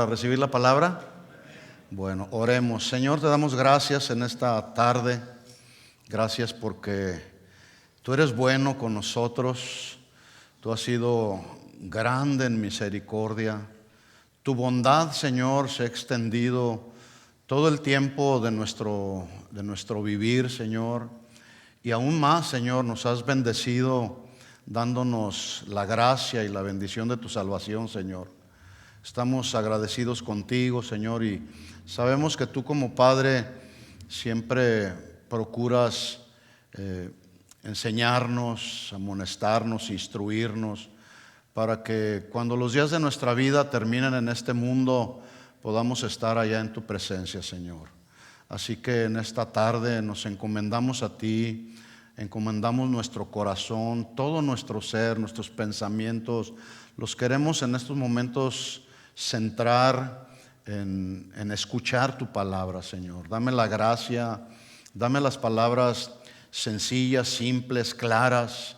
Para recibir la palabra. Bueno, oremos. Señor, te damos gracias en esta tarde. Gracias porque tú eres bueno con nosotros. Tú has sido grande en misericordia. Tu bondad, Señor, se ha extendido todo el tiempo de nuestro vivir, Señor. Y aún más, Señor, nos has bendecido dándonos la gracia y la bendición de tu salvación, Señor. Estamos agradecidos contigo, Señor, y sabemos que tú como Padre siempre procuras enseñarnos, amonestarnos, instruirnos, para que cuando los días de nuestra vida terminen en este mundo, podamos estar allá en tu presencia, Señor. Así que en esta tarde nos encomendamos a ti, encomendamos nuestro corazón, todo nuestro ser, nuestros pensamientos. Los queremos en estos momentos centrar en escuchar tu palabra, Señor. Dame la gracia, dame las palabras sencillas, simples, claras,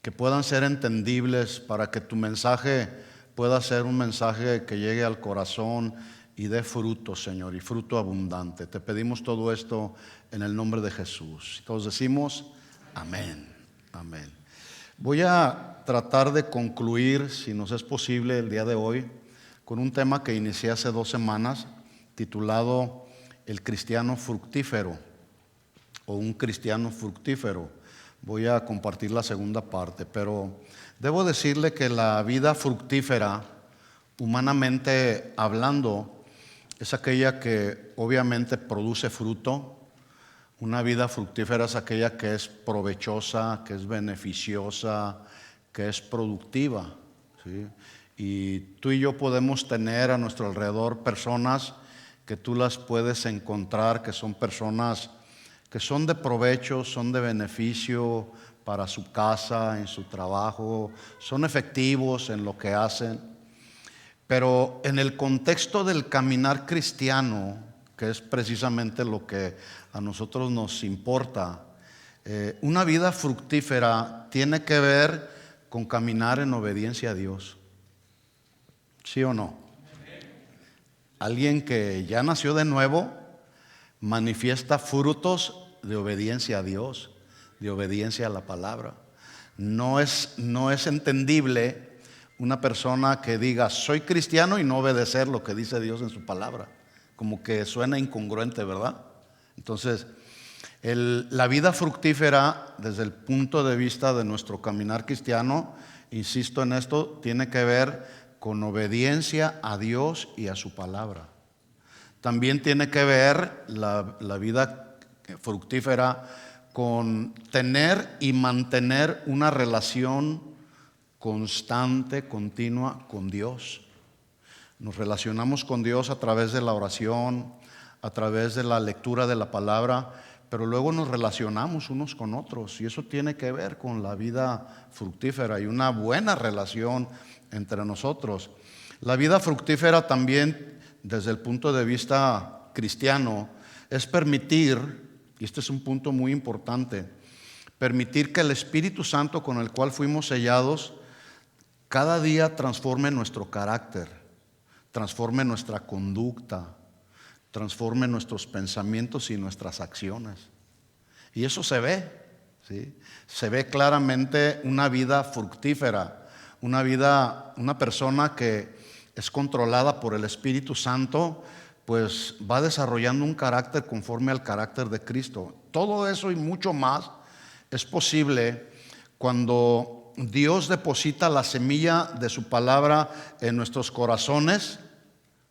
que puedan ser entendibles para que tu mensaje pueda ser un mensaje que llegue al corazón y dé fruto, Señor, y fruto abundante. Te pedimos todo esto en el nombre de Jesús. Todos decimos amén, amén. Voy a tratar de concluir, si nos es posible, el día de hoy con un tema que inicié hace 2 semanas, titulado El cristiano fructífero, o un cristiano fructífero. Voy a compartir la segunda parte, pero debo decirle que la vida fructífera, humanamente hablando, es aquella que obviamente produce fruto. Una vida fructífera es aquella que es provechosa, que es beneficiosa, que es productiva, ¿sí? Y tú y yo podemos tener a nuestro alrededor personas que tú las puedes encontrar, que son personas que son de provecho, son de beneficio para su casa, en su trabajo, son efectivos en lo que hacen. Pero en el contexto del caminar cristiano, que es precisamente lo que a nosotros nos importa, una vida fructífera tiene que ver con caminar en obediencia a Dios. ¿Sí o no? Alguien que ya nació de nuevo manifiesta frutos de obediencia a Dios, de obediencia a la palabra. No es entendible una persona que diga soy cristiano y no obedecer lo que dice Dios en su palabra. Como que suena incongruente, ¿verdad? Entonces, la vida fructífera desde el punto de vista de nuestro caminar cristiano, insisto en esto, tiene que ver con obediencia a Dios y a su palabra. También tiene que ver la vida fructífera con tener y mantener una relación constante, continua con Dios. Nos relacionamos con Dios a través de la oración, a través de la lectura de la palabra, pero luego nos relacionamos unos con otros, y eso tiene que ver con la vida fructífera y una buena relación entre nosotros. La vida fructífera también, desde el punto de vista cristiano, es permitir, y este es un punto muy importante, permitir que el Espíritu Santo con el cual fuimos sellados cada día transforme nuestro carácter, transforme nuestra conducta, transforme nuestros pensamientos y nuestras acciones. Y eso se ve, ¿sí? Se ve claramente una vida fructífera, una persona que es controlada por el Espíritu Santo, pues va desarrollando un carácter conforme al carácter de Cristo. Todo eso y mucho más es posible cuando Dios deposita la semilla de su palabra en nuestros corazones,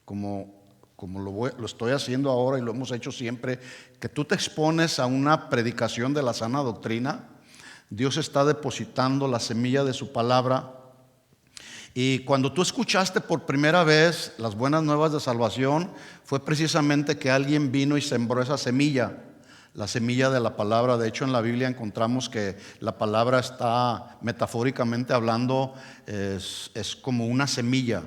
como lo estoy haciendo ahora y lo hemos hecho siempre, que tú te expones a una predicación de la sana doctrina. Dios está depositando la semilla de su palabra. Y cuando tú escuchaste por primera vez las buenas nuevas de salvación, fue precisamente que alguien vino y sembró esa semilla, la semilla de la palabra. De hecho, en la Biblia encontramos que la palabra está, metafóricamente hablando, es como una semilla.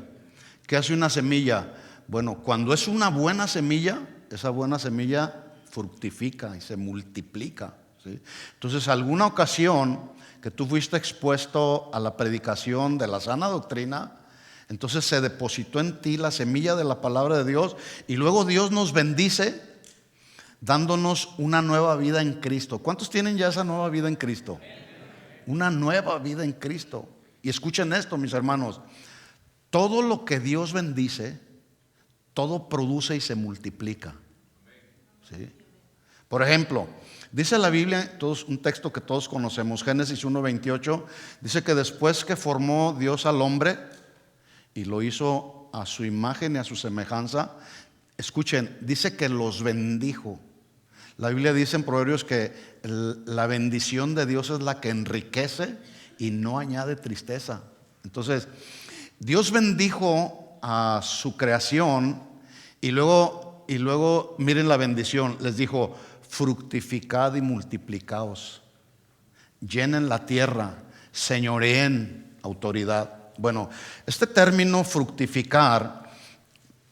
¿Qué hace una semilla? Bueno, cuando es una buena semilla, esa buena semilla fructifica y se multiplica, ¿sí? Entonces, alguna ocasión que tú fuiste expuesto a la predicación de la sana doctrina, Entonces se depositó en ti la semilla de la palabra de Dios y luego Dios nos bendice dándonos una nueva vida en Cristo. ¿Cuántos tienen ya esa nueva vida en Cristo? Una nueva vida en Cristo. Y escuchen esto, mis hermanos. Todo lo que Dios bendice, todo produce y se multiplica. ¿Sí? Por ejemplo, dice la Biblia, un texto que todos conocemos, Génesis 1:28, dice que después que formó Dios al hombre y lo hizo a su imagen y a su semejanza, escuchen, dice que los bendijo. La Biblia dice en Proverbios que la bendición de Dios es la que enriquece y no añade tristeza. Entonces, Dios bendijo a su creación y luego miren la bendición, les dijo: fructificad y multiplicaos, llenen la tierra, señoreen autoridad. Bueno, este término fructificar,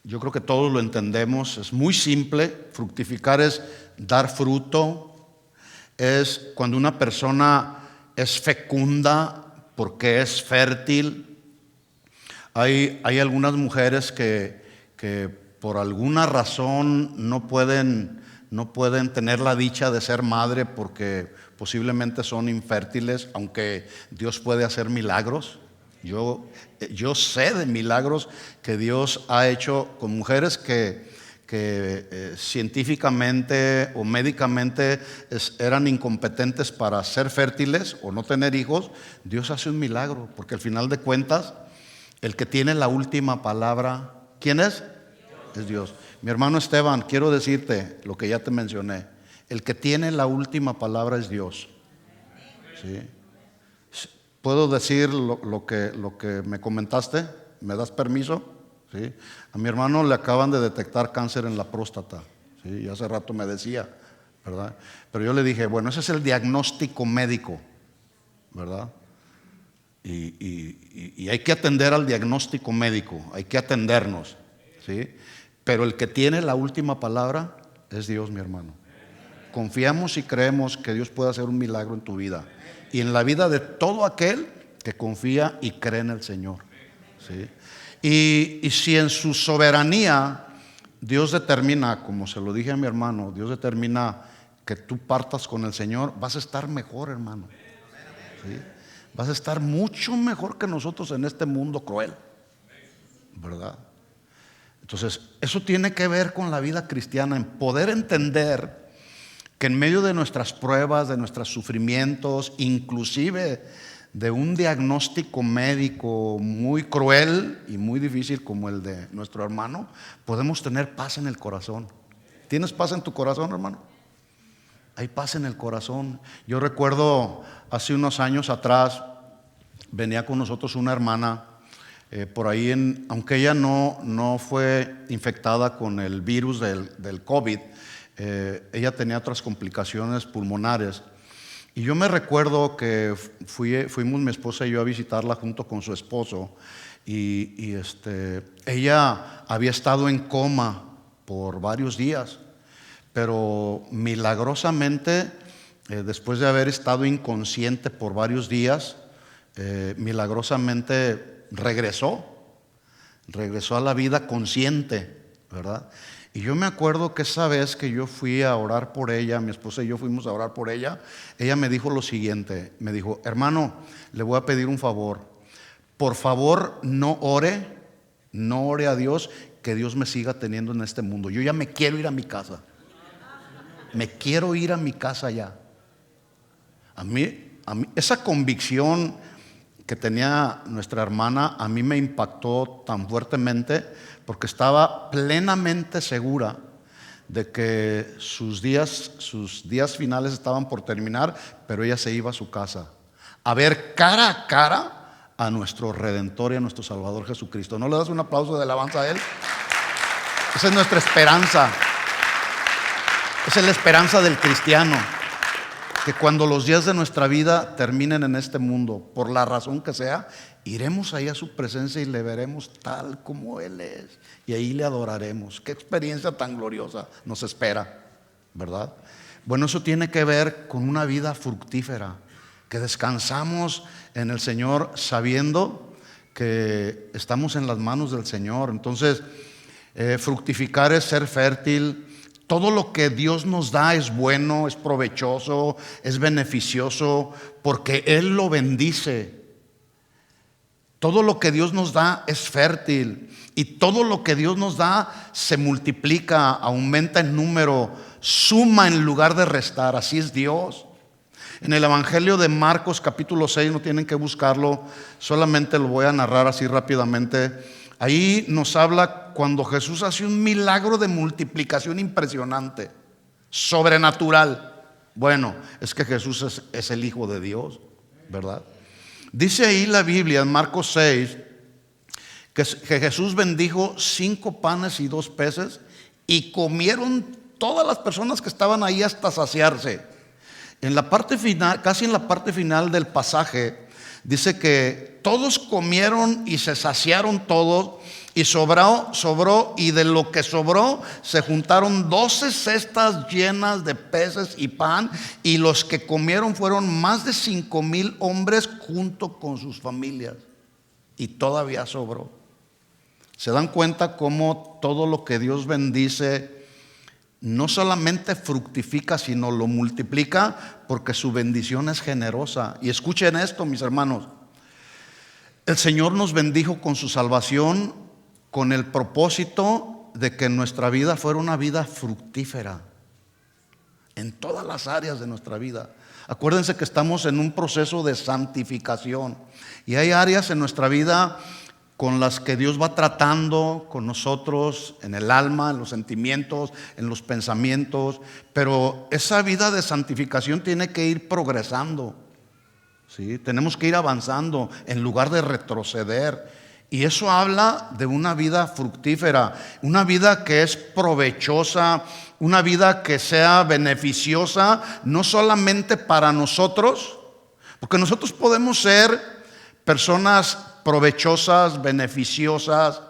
yo creo que todos lo entendemos, es muy simple. Fructificar es dar fruto, es cuando una persona es fecunda porque es fértil. Hay algunas mujeres que por alguna razón no pueden tener la dicha de ser madre porque posiblemente son infértiles, aunque Dios puede hacer milagros. Yo sé de milagros que Dios ha hecho con mujeres que científicamente o médicamente eran incompetentes para ser fértiles o no tener hijos. Dios hace un milagro, porque al final de cuentas el que tiene la última palabra, ¿quién es? Es Dios. Mi hermano Esteban, quiero decirte lo que ya te mencioné. El que tiene la última palabra es Dios. ¿Sí? ¿Puedo decir lo que me comentaste? ¿Me das permiso? ¿Sí? A mi hermano le acaban de detectar cáncer en la próstata. ¿Sí? Y hace rato me decía, ¿verdad? Pero yo le dije, bueno, ese es el diagnóstico médico, ¿verdad? Y hay que atender al diagnóstico médico, hay que atendernos, ¿sí? Pero el que tiene la última palabra es Dios, mi hermano. Confiamos y creemos que Dios puede hacer un milagro en tu vida y en la vida de todo aquel que confía y cree en el Señor, ¿sí? Y si en su soberanía Dios determina, como se lo dije a mi hermano, Dios determina que tú partas con el Señor, vas a estar mejor, hermano, ¿sí? Vas a estar mucho mejor que nosotros en este mundo cruel, ¿verdad? Entonces, eso tiene que ver con la vida cristiana, en poder entender que en medio de nuestras pruebas, de nuestros sufrimientos, inclusive de un diagnóstico médico muy cruel y muy difícil como el de nuestro hermano, podemos tener paz en el corazón. ¿Tienes paz en tu corazón, hermano? Hay paz en el corazón. Yo recuerdo hace unos años atrás, venía con nosotros una hermana, por ahí, aunque ella no fue infectada con el virus del COVID, ella tenía otras complicaciones pulmonares. Y yo me recuerdo que fuimos mi esposa y yo a visitarla junto con su esposo. Y ella había estado en coma por varios días, pero milagrosamente, después de haber estado inconsciente por varios días, milagrosamente regresó a la vida consciente, ¿verdad? Y yo me acuerdo que esa vez que yo fui a orar por ella, mi esposa y yo fuimos a orar por ella, ella me dijo lo siguiente, me dijo: hermano, le voy a pedir un favor, por favor no ore a Dios que Dios me siga teniendo en este mundo, yo ya me quiero ir a mi casa, me quiero ir a mi casa ya. A mí esa convicción que tenía nuestra hermana a mí me impactó tan fuertemente, porque estaba plenamente segura de que sus días finales estaban por terminar, pero ella se iba a su casa a ver cara a cara a nuestro Redentor y a nuestro Salvador Jesucristo. ¿No le das un aplauso de alabanza a Él? Esa es nuestra esperanza. Esa es la esperanza del cristiano, que cuando los días de nuestra vida terminen en este mundo, por la razón que sea, iremos ahí a su presencia y le veremos tal como Él es, y ahí le adoraremos. Qué experiencia tan gloriosa nos espera, ¿verdad? Bueno, eso tiene que ver con una vida fructífera, que descansamos en el Señor sabiendo que estamos en las manos del Señor. Entonces, fructificar es ser fértil. Todo lo que Dios nos da es bueno, es provechoso, es beneficioso, porque Él lo bendice. Todo lo que Dios nos da es fértil, y todo lo que Dios nos da se multiplica, aumenta en número, suma en lugar de restar. Así es Dios. En el Evangelio de Marcos capítulo 6, no tienen que buscarlo, solamente lo voy a narrar así rápidamente. Ahí nos habla cuando Jesús hace un milagro de multiplicación impresionante, sobrenatural. Bueno, es que Jesús es el Hijo de Dios, ¿verdad? Dice ahí la Biblia en Marcos 6 que Jesús bendijo 5 panes y 2 peces, y comieron todas las personas que estaban ahí hasta saciarse. En la parte final, casi en la parte final del pasaje, dice que todos comieron y se saciaron todos, y sobró, y de lo que sobró se juntaron 12 cestas llenas de peces y pan, y los que comieron fueron más de 5,000 hombres junto con sus familias, y todavía sobró. ¿Se dan cuenta cómo todo lo que Dios bendice no solamente fructifica, sino lo multiplica? Porque su bendición es generosa. Y escuchen esto, mis hermanos. El Señor nos bendijo con su salvación, con el propósito de que nuestra vida fuera una vida fructífera en todas las áreas de nuestra vida. Acuérdense que estamos en un proceso de santificación, y hay áreas en nuestra vida con las que Dios va tratando con nosotros, en el alma, en los sentimientos, en los pensamientos. Pero esa vida de santificación tiene que ir progresando, ¿sí? Tenemos que ir avanzando en lugar de retroceder. Y eso habla de una vida fructífera, una vida que es provechosa, una vida que sea beneficiosa, no solamente para nosotros, porque nosotros podemos ser personas provechosas, beneficiosas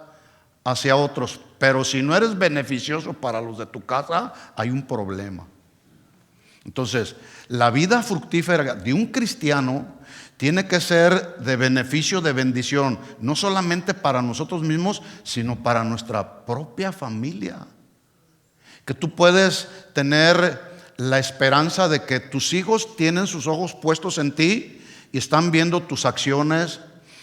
hacia otros, pero si no eres beneficioso para los de tu casa, hay un problema. Entonces, la vida fructífera de un cristiano tiene que ser de beneficio, de bendición, no solamente para nosotros mismos, sino para nuestra propia familia. Que tú puedes tener la esperanza de que tus hijos tienen sus ojos puestos en ti y están viendo tus acciones,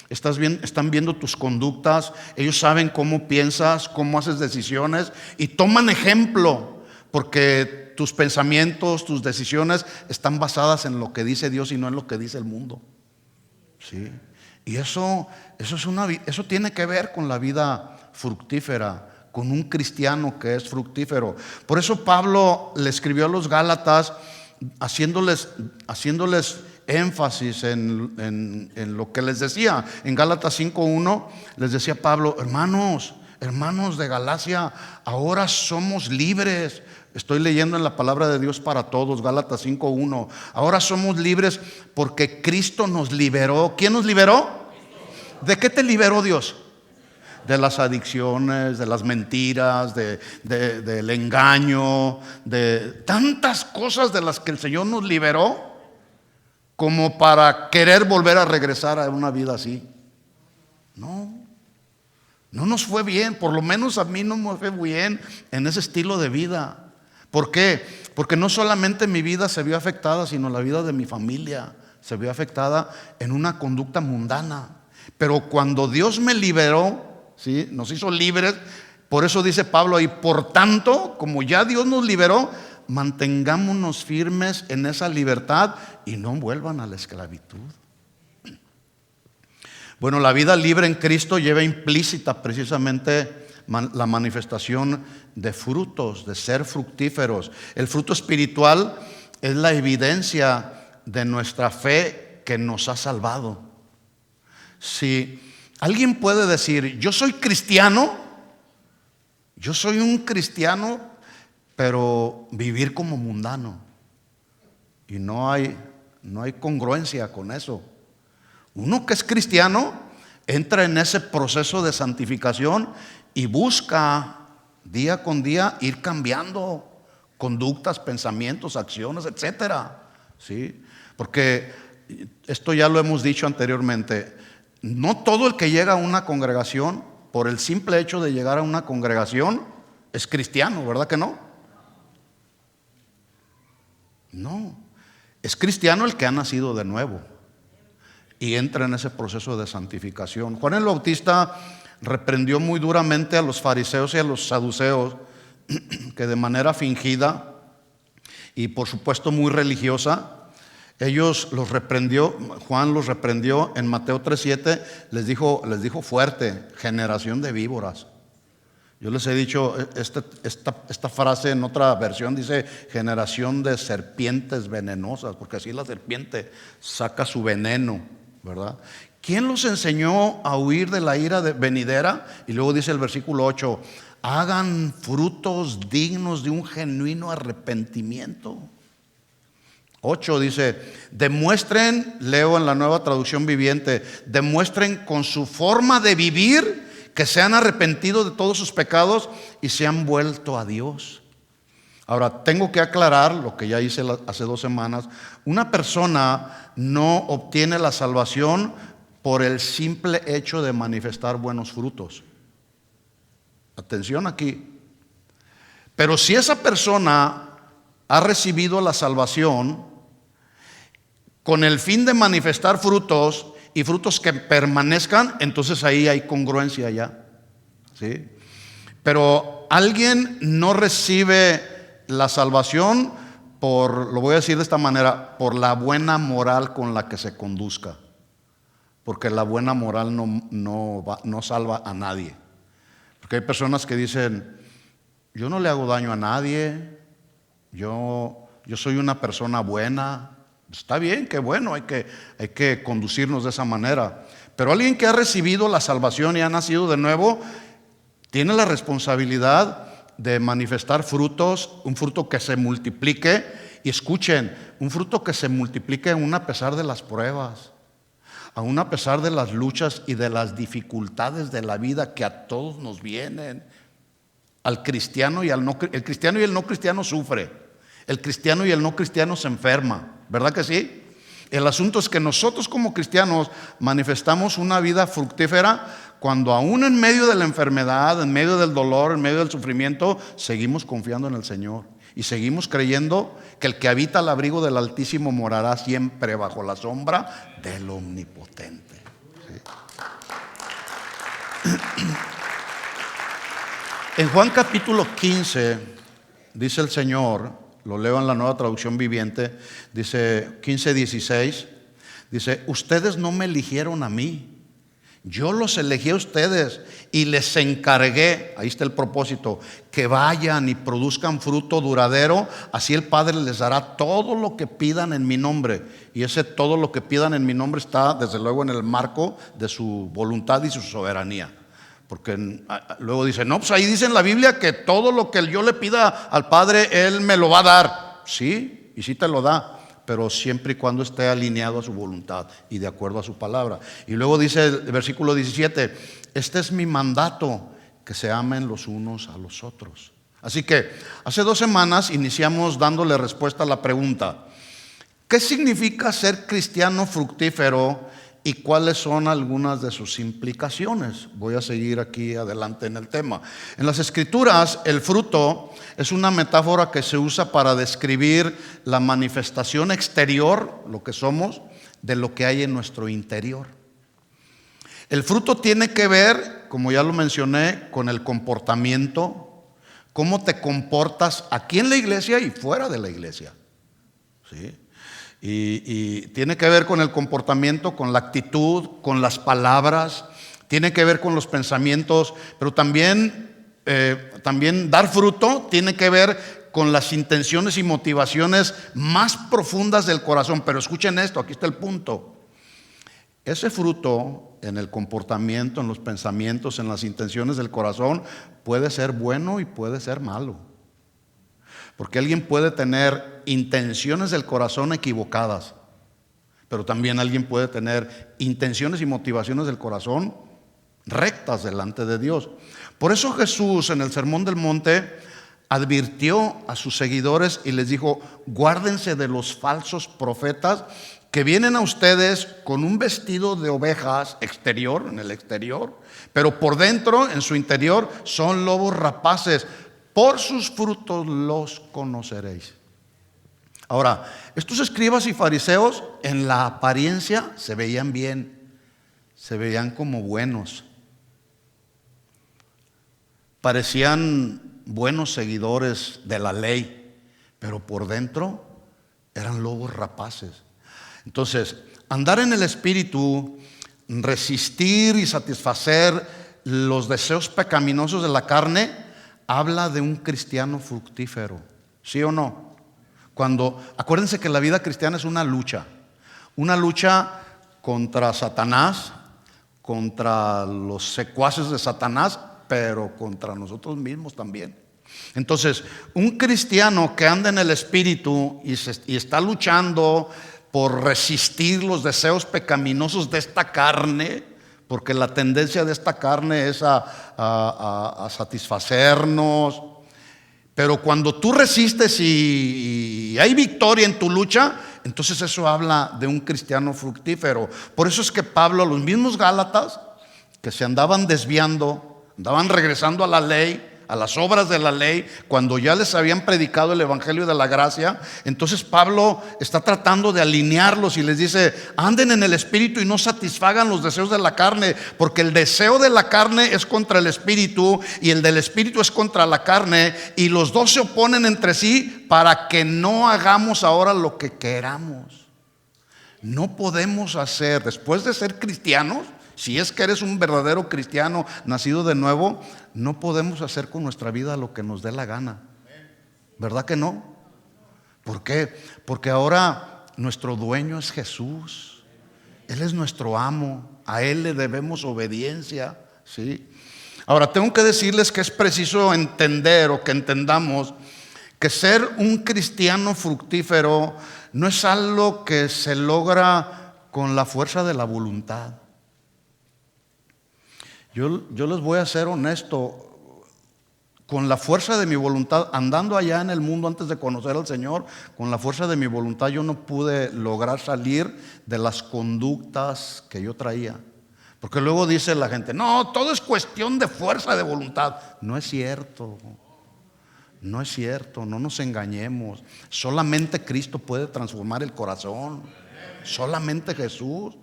están viendo tus conductas. Ellos saben cómo piensas, cómo haces decisiones, y toman ejemplo, porque tus pensamientos, tus decisiones están basadas en lo que dice Dios y no en lo que dice el mundo. ¿Sí? Y eso tiene que ver con la vida fructífera, con un cristiano que es fructífero. Por eso Pablo le escribió a los Gálatas haciéndoles énfasis en lo que les decía. En Gálatas 5:1 les decía Pablo: hermanos de Galacia, ahora somos libres. Estoy leyendo en la palabra de Dios para todos, Gálatas 5:1. Ahora somos libres porque Cristo nos liberó. ¿Quién nos liberó? ¿De qué te liberó Dios? De las adicciones, de las mentiras, del engaño, de tantas cosas de las que el Señor nos liberó, como para querer volver a regresar a una vida así. No nos fue bien, por lo menos a mí no me fue bien en ese estilo de vida. ¿Por qué? Porque no solamente mi vida se vio afectada, sino la vida de mi familia se vio afectada en una conducta mundana. Pero cuando Dios me liberó, ¿sí?, nos hizo libres. Por eso dice Pablo ahí: por tanto, como ya Dios nos liberó, mantengámonos firmes en esa libertad y no vuelvan a la esclavitud. Bueno, la vida libre en Cristo lleva implícita precisamente la manifestación de frutos, de ser fructíferos. El fruto espiritual es la evidencia de nuestra fe que nos ha salvado. Si alguien puede decir: yo soy cristiano, yo soy un cristiano, pero vivir como mundano, y no hay congruencia con eso. Uno que es cristiano entra en ese proceso de santificación y busca día con día ir cambiando conductas, pensamientos, acciones, etcétera. ¿Sí? Porque esto ya lo hemos dicho anteriormente. no todo el que llega a una congregación, por el simple hecho de llegar a una congregación, es cristiano, ¿verdad que no? No, es cristiano el que ha nacido de nuevo y entra en ese proceso de santificación. Juan el Bautista reprendió muy duramente a los fariseos y a los saduceos que de manera fingida y por supuesto muy religiosa, Juan los reprendió en Mateo 3:7, les dijo fuerte: generación de víboras. Yo les he dicho, esta frase en otra versión dice generación de serpientes venenosas, porque así la serpiente saca su veneno, ¿verdad? ¿Quién los enseñó a huir de la ira venidera? Y luego dice el versículo 8, hagan frutos dignos de un genuino arrepentimiento. 8 dice, demuestren, leo en la Nueva Traducción Viviente, demuestren con su forma de vivir que se han arrepentido de todos sus pecados y se han vuelto a Dios. Ahora, tengo que aclarar lo que ya hice hace 2 semanas. Una persona no obtiene la salvación por el simple hecho de manifestar buenos frutos. Atención aquí. Pero si esa persona ha recibido la salvación con el fin de manifestar frutos y frutos que permanezcan, entonces ahí hay congruencia ya, ¿sí? Pero alguien no recibe la salvación lo voy a decir de esta manera, por la buena moral con la que se conduzca, porque la buena moral no salva a nadie. Porque hay personas que dicen, yo no le hago daño a nadie, yo soy una persona buena. Está bien, qué bueno, hay que conducirnos de esa manera. Pero alguien que ha recibido la salvación y ha nacido de nuevo, tiene la responsabilidad de manifestar frutos, un fruto que se multiplique. Y escuchen, un fruto que se multiplique aún a pesar de las pruebas, aún a pesar de las luchas y de las dificultades de la vida que a todos nos vienen. Al cristiano y el cristiano y el no cristiano sufre. El cristiano y el no cristiano se enferma, ¿verdad que sí? El asunto es que nosotros como cristianos manifestamos una vida fructífera cuando aún en medio de la enfermedad, en medio del dolor, en medio del sufrimiento, seguimos confiando en el Señor y seguimos creyendo que el que habita al abrigo del Altísimo morará siempre bajo la sombra del Omnipotente. ¿Sí? En Juan capítulo 15 dice el Señor, lo leo en la Nueva Traducción Viviente, dice 15:16, dice, ustedes no me eligieron a mí, yo los elegí a ustedes y les encargué, ahí está el propósito, que vayan y produzcan fruto duradero, así el Padre les dará todo lo que pidan en mi nombre. Y ese todo lo que pidan en mi nombre está desde luego en el marco de su voluntad y su soberanía. Porque luego dice, no, pues ahí dice en la Biblia que todo lo que yo le pida al Padre, Él me lo va a dar. Sí, y sí te lo da, pero siempre y cuando esté alineado a su voluntad y de acuerdo a su palabra. Y luego dice el versículo 17, este es mi mandato, que se amen los unos a los otros. Así que hace 2 semanas iniciamos dándole respuesta a la pregunta, ¿qué significa ser cristiano fructífero? ¿Y cuáles son algunas de sus implicaciones? Voy a seguir aquí adelante en el tema. En las Escrituras, el fruto es una metáfora que se usa para describir la manifestación exterior, lo que somos, de lo que hay en nuestro interior. El fruto tiene que ver, como ya lo mencioné, con el comportamiento, cómo te comportas aquí en la iglesia y fuera de la iglesia. ¿Sí? Y tiene que ver con el comportamiento, con la actitud, con las palabras, tiene que ver con los pensamientos, pero también dar fruto tiene que ver con las intenciones y motivaciones más profundas del corazón. Pero escuchen esto, aquí está el punto. Ese fruto en el comportamiento, en los pensamientos, en las intenciones del corazón puede ser bueno y puede ser malo. Porque alguien puede tener intenciones del corazón equivocadas, pero también alguien puede tener intenciones y motivaciones del corazón rectas delante de Dios. Por eso Jesús en el Sermón del Monte advirtió a sus seguidores y les dijo, guárdense de los falsos profetas que vienen a ustedes con un vestido de ovejas exterior, en el exterior, pero por dentro, en su interior, son lobos rapaces. Por sus frutos los conoceréis. Ahora, estos escribas y fariseos en la apariencia se veían bien, se veían como buenos, parecían buenos seguidores de la ley, pero por dentro eran lobos rapaces. Entonces, andar en el Espíritu, resistir y satisfacer los deseos pecaminosos de la carne, habla de un cristiano fructífero, ¿sí o no? Acuérdense que la vida cristiana es una lucha contra Satanás, contra los secuaces de Satanás, pero contra nosotros mismos también. Entonces, un cristiano que anda en el Espíritu y está luchando por resistir los deseos pecaminosos de esta carne, porque la tendencia de esta carne es a satisfacernos. Pero cuando tú resistes y hay victoria en tu lucha, entonces eso habla de un cristiano fructífero. Por eso es que Pablo, a los mismos Gálatas que se andaban desviando, andaban regresando a la ley, a las obras de la ley, cuando ya les habían predicado el evangelio de la gracia, entonces Pablo está tratando de alinearlos y les dice: anden en el Espíritu y no satisfagan los deseos de la carne, porque el deseo de la carne es contra el Espíritu y el del Espíritu es contra la carne, y los dos se oponen entre sí para que no hagamos ahora lo que queramos. No podemos hacer, después de ser cristianos, si es que eres un verdadero cristiano nacido de nuevo, no podemos hacer con nuestra vida lo que nos dé la gana. ¿Verdad que no? ¿Por qué? Porque ahora nuestro dueño es Jesús. Él es nuestro amo. A Él le debemos obediencia, ¿sí? Ahora, tengo que decirles que es preciso entender, o que entendamos, que ser un cristiano fructífero no es algo que se logra con la fuerza de la voluntad. Yo les voy a ser honesto, con la fuerza de mi voluntad, andando allá en el mundo antes de conocer al Señor, con la fuerza de mi voluntad yo no pude lograr salir de las conductas que yo traía. Porque luego dice la gente: no, todo es cuestión de fuerza de voluntad. No es cierto, no es cierto, no nos engañemos. Solamente Cristo puede transformar el corazón, solamente Jesús.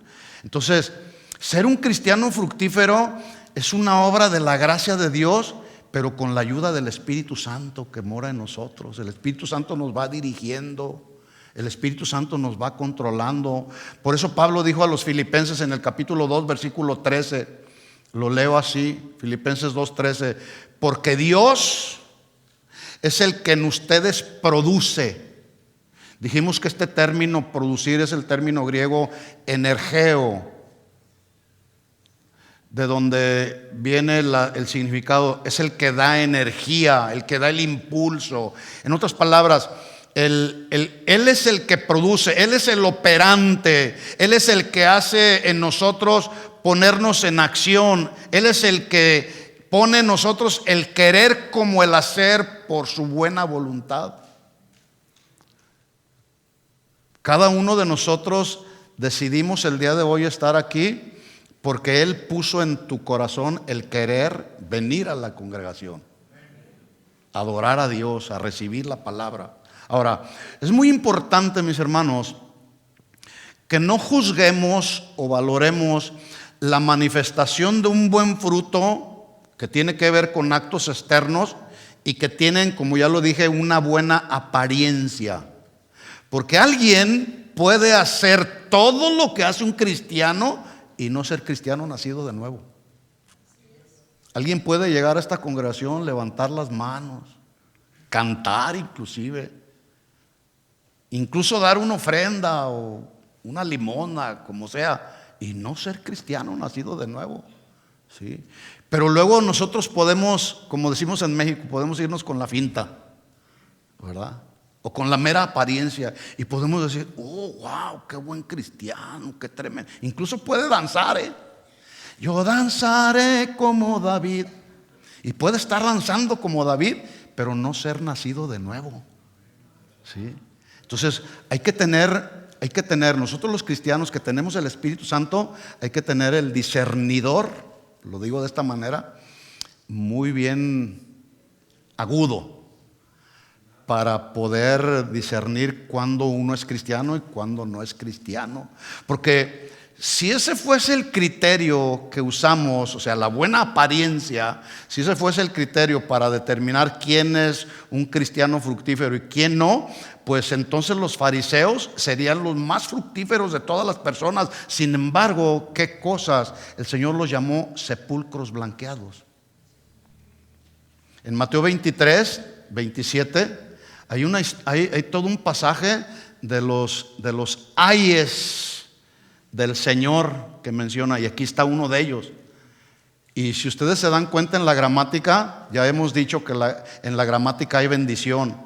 Entonces, ser un cristiano fructífero es una obra de la gracia de Dios, pero con la ayuda del Espíritu Santo que mora en nosotros. El Espíritu Santo nos va dirigiendo, el Espíritu Santo nos va controlando. Por eso Pablo dijo a los Filipenses en el capítulo 2, versículo 13, lo leo así, Filipenses 2:13: porque Dios es el que en ustedes produce. Dijimos que este término producir es el término griego energeo, de donde viene el significado, es el que da energía, el que da el impulso. En otras palabras, Él es el que produce, Él es el operante, Él es el que hace en nosotros ponernos en acción. Él es el que pone en nosotros el querer como el hacer por su buena voluntad. Cada uno de nosotros decidimos el día de hoy estar aquí porque Él puso en tu corazón el querer venir a la congregación, adorar a Dios, a recibir la palabra. Ahora, es muy importante, mis hermanos, que no juzguemos o valoremos la manifestación de un buen fruto que tiene que ver con actos externos y que tienen, como ya lo dije, una buena apariencia. Porque alguien puede hacer todo lo que hace un cristiano y no ser cristiano nacido de nuevo. Alguien puede llegar a esta congregación, levantar las manos, cantar incluso dar una ofrenda o una limosna, como sea, y no ser cristiano nacido de nuevo, ¿sí? Pero luego nosotros podemos, como decimos en México, podemos irnos con la finta, ¿verdad? O con la mera apariencia, y podemos decir: oh, wow, qué buen cristiano, qué tremendo. Incluso puede danzar, yo danzaré como David. Y puede estar danzando como David, pero no ser nacido de nuevo, ¿sí? Entonces hay que tener hay que tener, nosotros los cristianos que tenemos el Espíritu Santo, hay que tener el discernidor, lo digo de esta manera, muy bien agudo, para poder discernir cuándo uno es cristiano y cuándo no es cristiano. Porque si ese fuese el criterio que usamos, o sea, la buena apariencia, si ese fuese el criterio para determinar quién es un cristiano fructífero y quién no, pues entonces los fariseos serían los más fructíferos de todas las personas. Sin embargo, ¿qué cosas? El Señor los llamó sepulcros blanqueados. En Mateo 23, 27, hay todo un pasaje de los ayes del Señor que menciona, y aquí está uno de ellos. Y si ustedes se dan cuenta en la gramática, ya hemos dicho que en la gramática hay bendición.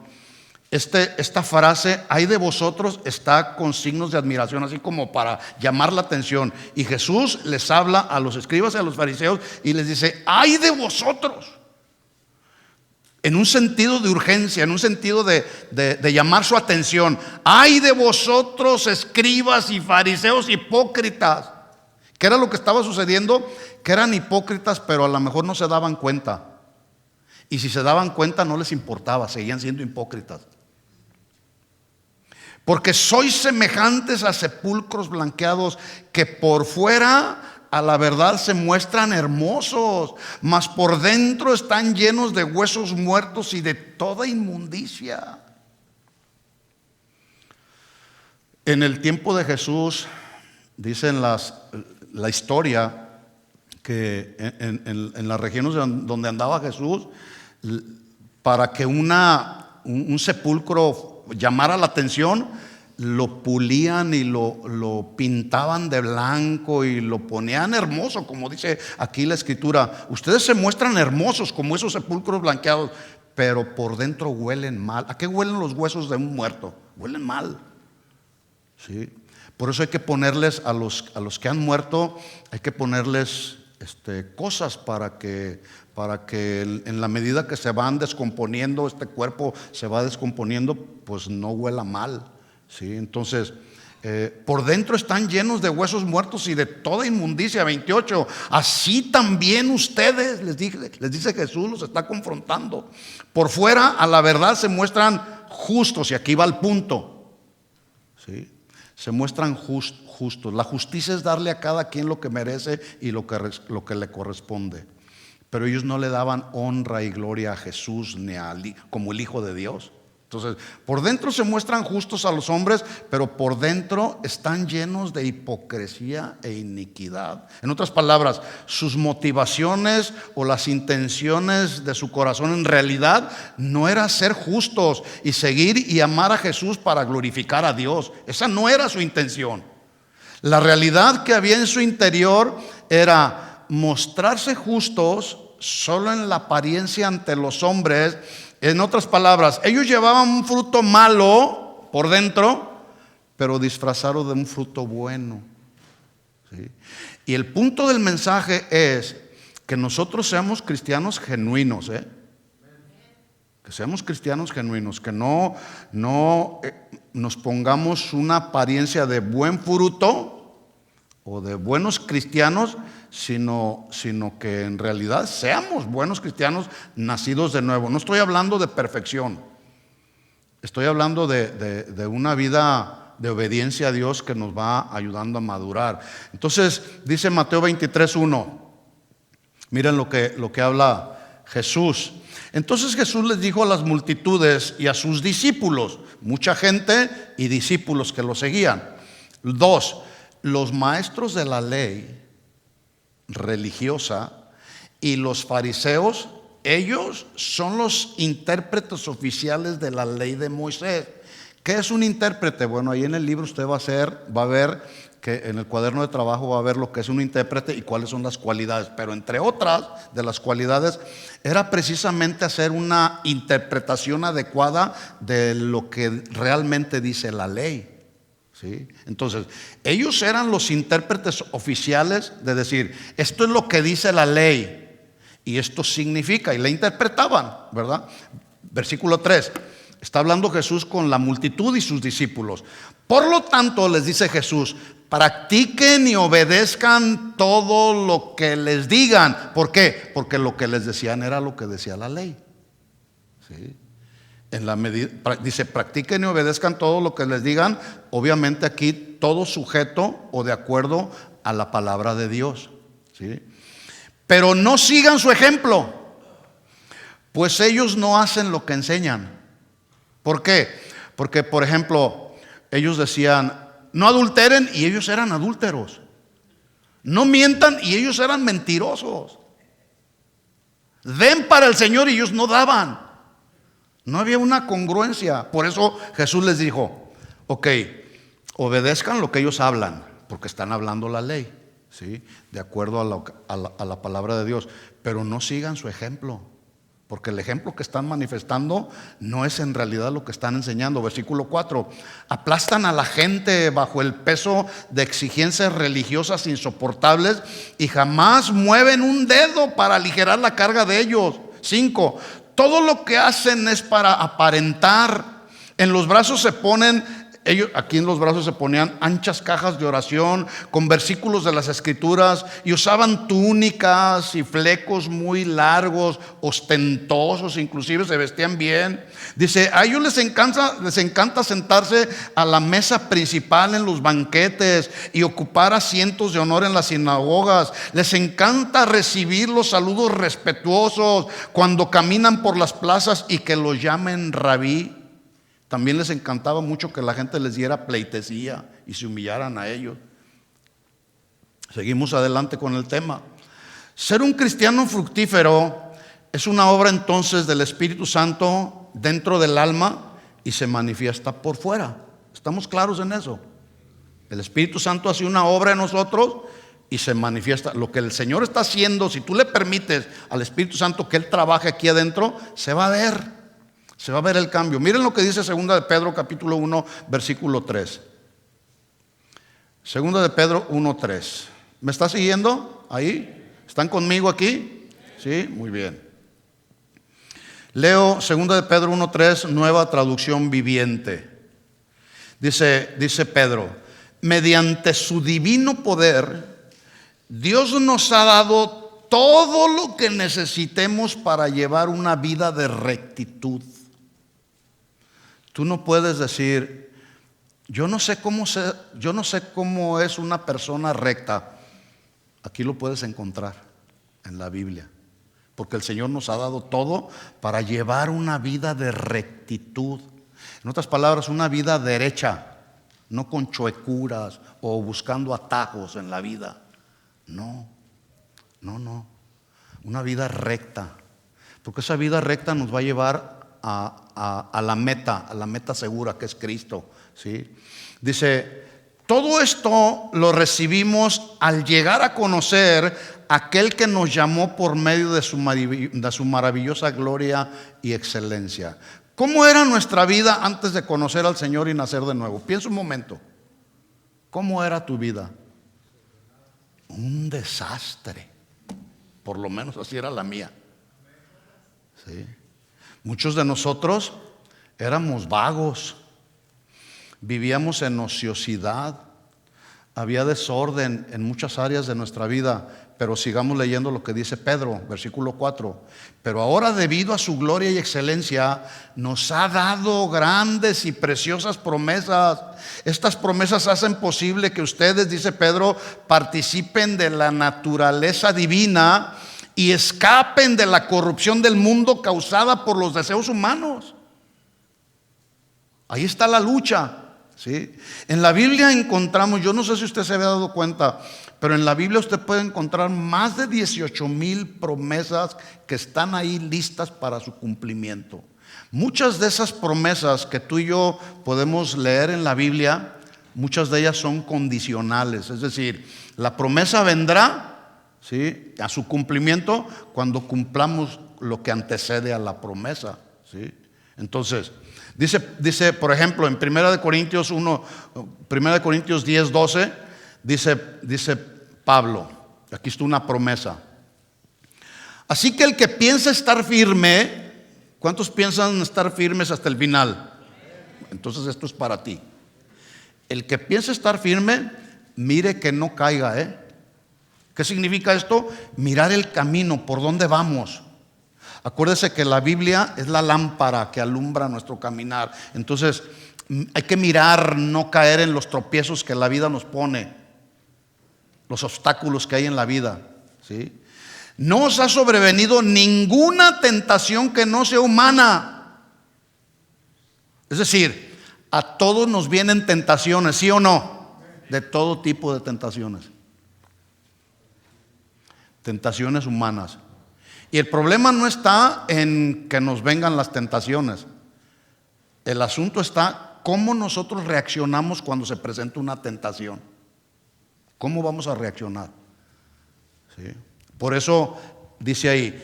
Esta frase, ay de vosotros, está con signos de admiración, así como para llamar la atención. Y Jesús les habla a los escribas y a los fariseos y les dice, ay de vosotros. En un sentido de urgencia, en un sentido de llamar su atención. Ay de vosotros, escribas y fariseos hipócritas. ¿Qué era lo que estaba sucediendo? Que eran hipócritas, pero a lo mejor no se daban cuenta. Y si se daban cuenta no les importaba, seguían siendo hipócritas. Porque sois semejantes a sepulcros blanqueados que por fuera a la verdad se muestran hermosos, mas por dentro están llenos de huesos muertos y de toda inmundicia. En el tiempo de Jesús, dicen la historia, que en las regiones donde andaba Jesús, para que un sepulcro llamara la atención, lo pulían y lo pintaban de blanco y lo ponían hermoso, como dice aquí la escritura. Ustedes se muestran hermosos como esos sepulcros blanqueados, pero por dentro huelen mal. ¿A qué huelen los huesos de un muerto? Huelen mal. ¿Sí? Por eso hay que ponerles a los que han muerto, hay que ponerles cosas para que en la medida que se van descomponiendo, este cuerpo se va descomponiendo, pues no huela mal. ¿Sí? Entonces, por dentro están llenos de huesos muertos y de toda inmundicia. 28, así también ustedes, les dice Jesús, los está confrontando. Por fuera a la verdad se muestran justos, y aquí va el punto. ¿Sí? Se muestran justos. La justicia es darle a cada quien lo que merece y lo que le corresponde. Pero ellos no le daban honra y gloria a Jesús como el Hijo de Dios. Entonces, por dentro se muestran justos a los hombres, pero por dentro están llenos de hipocresía e iniquidad. En otras palabras, sus motivaciones o las intenciones de su corazón en realidad no era ser justos y seguir y amar a Jesús para glorificar a Dios. Esa no era su intención. La realidad que había en su interior era mostrarse justos solo en la apariencia ante los hombres. En otras palabras, ellos llevaban un fruto malo por dentro, pero disfrazado de un fruto bueno. ¿Sí? Y el punto del mensaje es que nosotros seamos cristianos genuinos, que seamos cristianos genuinos, que no nos pongamos una apariencia de buen fruto o de buenos cristianos, sino que en realidad seamos buenos cristianos nacidos de nuevo. No estoy hablando de perfección, estoy hablando de una vida de obediencia a Dios que nos va ayudando a madurar. Entonces dice Mateo 23:1, miren lo que habla Jesús. Entonces Jesús les dijo a las multitudes y a sus discípulos, mucha gente y discípulos que lo seguían. 2, los maestros de la ley religiosa y los fariseos, ellos son los intérpretes oficiales de la ley de Moisés. ¿Qué es un intérprete? Bueno, ahí en el libro usted va a ver que en el cuaderno de trabajo va a ver lo que es un intérprete y cuáles son las cualidades. Pero entre otras de las cualidades era precisamente hacer una interpretación adecuada de lo que realmente dice la ley. ¿Sí? Entonces, ellos eran los intérpretes oficiales de decir, esto es lo que dice la ley y esto significa, y la interpretaban, ¿verdad? Versículo 3, Está hablando Jesús con la multitud y sus discípulos. Por lo tanto, les dice Jesús, practiquen y obedezcan todo lo que les digan. ¿Por qué? Porque lo que les decían era lo que decía la ley. ¿Sí? Dice, practiquen y obedezcan todo lo que les digan. Obviamente aquí todo sujeto o de acuerdo a la palabra de Dios. ¿Sí? Pero no sigan su ejemplo, pues ellos no hacen lo que enseñan. ¿Por qué? Porque, por ejemplo, ellos decían, no adulteren, y ellos eran adúlteros. No mientan, y ellos eran mentirosos. Den para el Señor, y ellos no daban. No había una congruencia. Por eso Jesús les dijo, ok, obedezcan lo que ellos hablan, porque están hablando la ley, ¿sí? De acuerdo a la palabra de Dios. Pero no sigan su ejemplo, porque el ejemplo que están manifestando no es en realidad lo que están enseñando. Versículo 4, aplastan a la gente bajo el peso de exigencias religiosas insoportables y jamás mueven un dedo para aligerar la carga de ellos. 5, todo lo que hacen es para aparentar. En los brazos se ponen, aquí en los brazos se ponían anchas cajas de oración con versículos de las escrituras, y usaban túnicas y flecos muy largos, ostentosos, inclusive se vestían bien. Dice, a ellos les encanta sentarse a la mesa principal en los banquetes y ocupar asientos de honor en las sinagogas. Les encanta recibir los saludos respetuosos cuando caminan por las plazas y que los llamen rabí. También les encantaba mucho que la gente les diera pleitesía y se humillaran a ellos. Seguimos adelante con el tema. Ser un cristiano fructífero es una obra entonces del Espíritu Santo dentro del alma y se manifiesta por fuera. ¿Estamos claros en eso? El Espíritu Santo hace una obra en nosotros y se manifiesta. Lo que el Señor está haciendo, si tú le permites al Espíritu Santo que Él trabaje aquí adentro, se va a ver. Se va a ver el cambio. Miren lo que dice 2 de Pedro capítulo 1 versículo 3. 2 de Pedro 1:3. ¿Me está siguiendo ahí? ¿Están conmigo aquí? Sí, muy bien. Leo 2 de Pedro 1:3, nueva traducción viviente. Dice Pedro, mediante su divino poder, Dios nos ha dado todo lo que necesitemos para llevar una vida de rectitud. Tú no puedes decir, yo no sé cómo es una persona recta. Aquí lo puedes encontrar en la Biblia, porque el Señor nos ha dado todo para llevar una vida de rectitud. En otras palabras, una vida derecha, no con chuecuras o buscando atajos en la vida. No, una vida recta, porque esa vida recta nos va a llevar a la meta segura, que es Cristo, ¿sí? Dice, todo esto lo recibimos al llegar a conocer aquel que nos llamó por medio de su maravillosa gloria y excelencia. ¿Cómo era nuestra vida antes de conocer al Señor y nacer de nuevo? Piensa un momento. ¿Cómo era tu vida? Un desastre. Por lo menos así era la mía. ¿Sí? Muchos de nosotros éramos vagos, vivíamos en ociosidad, había desorden en muchas áreas de nuestra vida. Pero sigamos leyendo lo que dice Pedro, versículo 4. Pero ahora, debido a su gloria y excelencia, nos ha dado grandes y preciosas promesas. Estas promesas hacen posible que ustedes, dice Pedro, participen de la naturaleza divina y escapen de la corrupción del mundo causada por los deseos humanos. Ahí está la lucha, ¿sí? En la Biblia encontramos, yo no sé si usted se había dado cuenta, pero en la Biblia usted puede encontrar más de 18,000 promesas que están ahí listas para su cumplimiento. Muchas de esas promesas que tú y yo podemos leer en la Biblia, muchas de ellas son condicionales. Es decir, la promesa vendrá, ¿sí?, a su cumplimiento cuando cumplamos lo que antecede a la promesa, ¿sí? Entonces, dice por ejemplo en 1 Corintios 10, 12, dice Pablo, aquí está una promesa. Así que el que piensa estar firme, ¿Cuántos piensan estar firmes hasta el final? Entonces esto es para ti. El que piense estar firme, mire que no caiga, ¿Qué significa esto? Mirar el camino, por dónde vamos. Acuérdese que la Biblia es la lámpara que alumbra nuestro caminar. Entonces hay que mirar, no caer en los tropiezos que la vida nos pone, los obstáculos que hay en la vida, ¿sí? No os ha sobrevenido ninguna tentación que no sea humana. Es decir, a todos nos vienen tentaciones, ¿sí o no? De todo tipo de tentaciones. Tentaciones humanas. Y el problema no está en que nos vengan las tentaciones. El asunto está cómo nosotros reaccionamos cuando se presenta una tentación. ¿Cómo vamos a reaccionar? ¿Sí? Por eso dice ahí,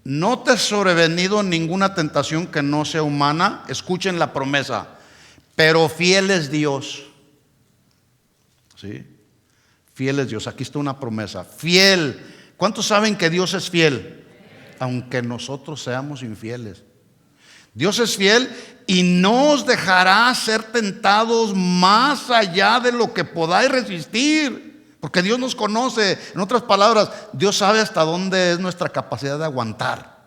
no te ha sobrevenido ninguna tentación que no sea humana. Escuchen la promesa, pero fiel es Dios. ¿Sí? Fiel es Dios. Aquí está una promesa. Fiel. ¿Cuántos saben que Dios es fiel? Aunque nosotros seamos infieles. Dios es fiel y no os dejará ser tentados más allá de lo que podáis resistir. Porque Dios nos conoce. En otras palabras, Dios sabe hasta dónde es nuestra capacidad de aguantar.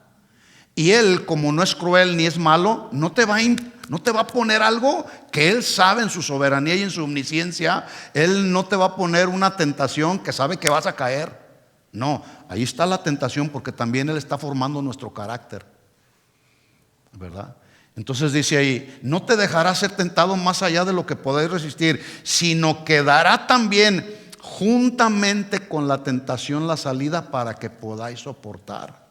Y Él, como no es cruel ni es malo, no te va a poner algo que Él sabe en su soberanía y en su omnisciencia. Él no te va a poner una tentación que sabe que vas a caer. No, ahí está la tentación porque también Él está formando nuestro carácter, ¿verdad? Entonces dice ahí, no te dejará ser tentado más allá de lo que podáis resistir, sino que dará también juntamente con la tentación la salida para que podáis soportar.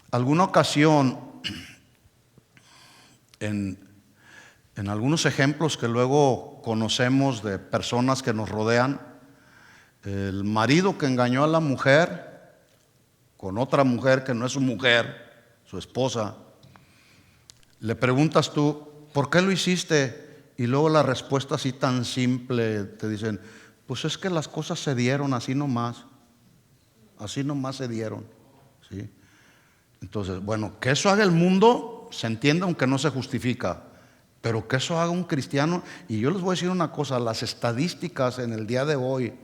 Alguna ocasión, en algunos ejemplos que luego conocemos de personas que nos rodean, el marido que engañó a la mujer con otra mujer que no es su mujer, su esposa, le preguntas tú, ¿por qué lo hiciste? Y luego la respuesta así tan simple, te dicen, pues es que las cosas se dieron así nomás se dieron, ¿sí? Entonces, bueno, que eso haga el mundo se entiende aunque no se justifica, pero que eso haga un cristiano. Y yo les voy a decir una cosa, las estadísticas en el día de hoy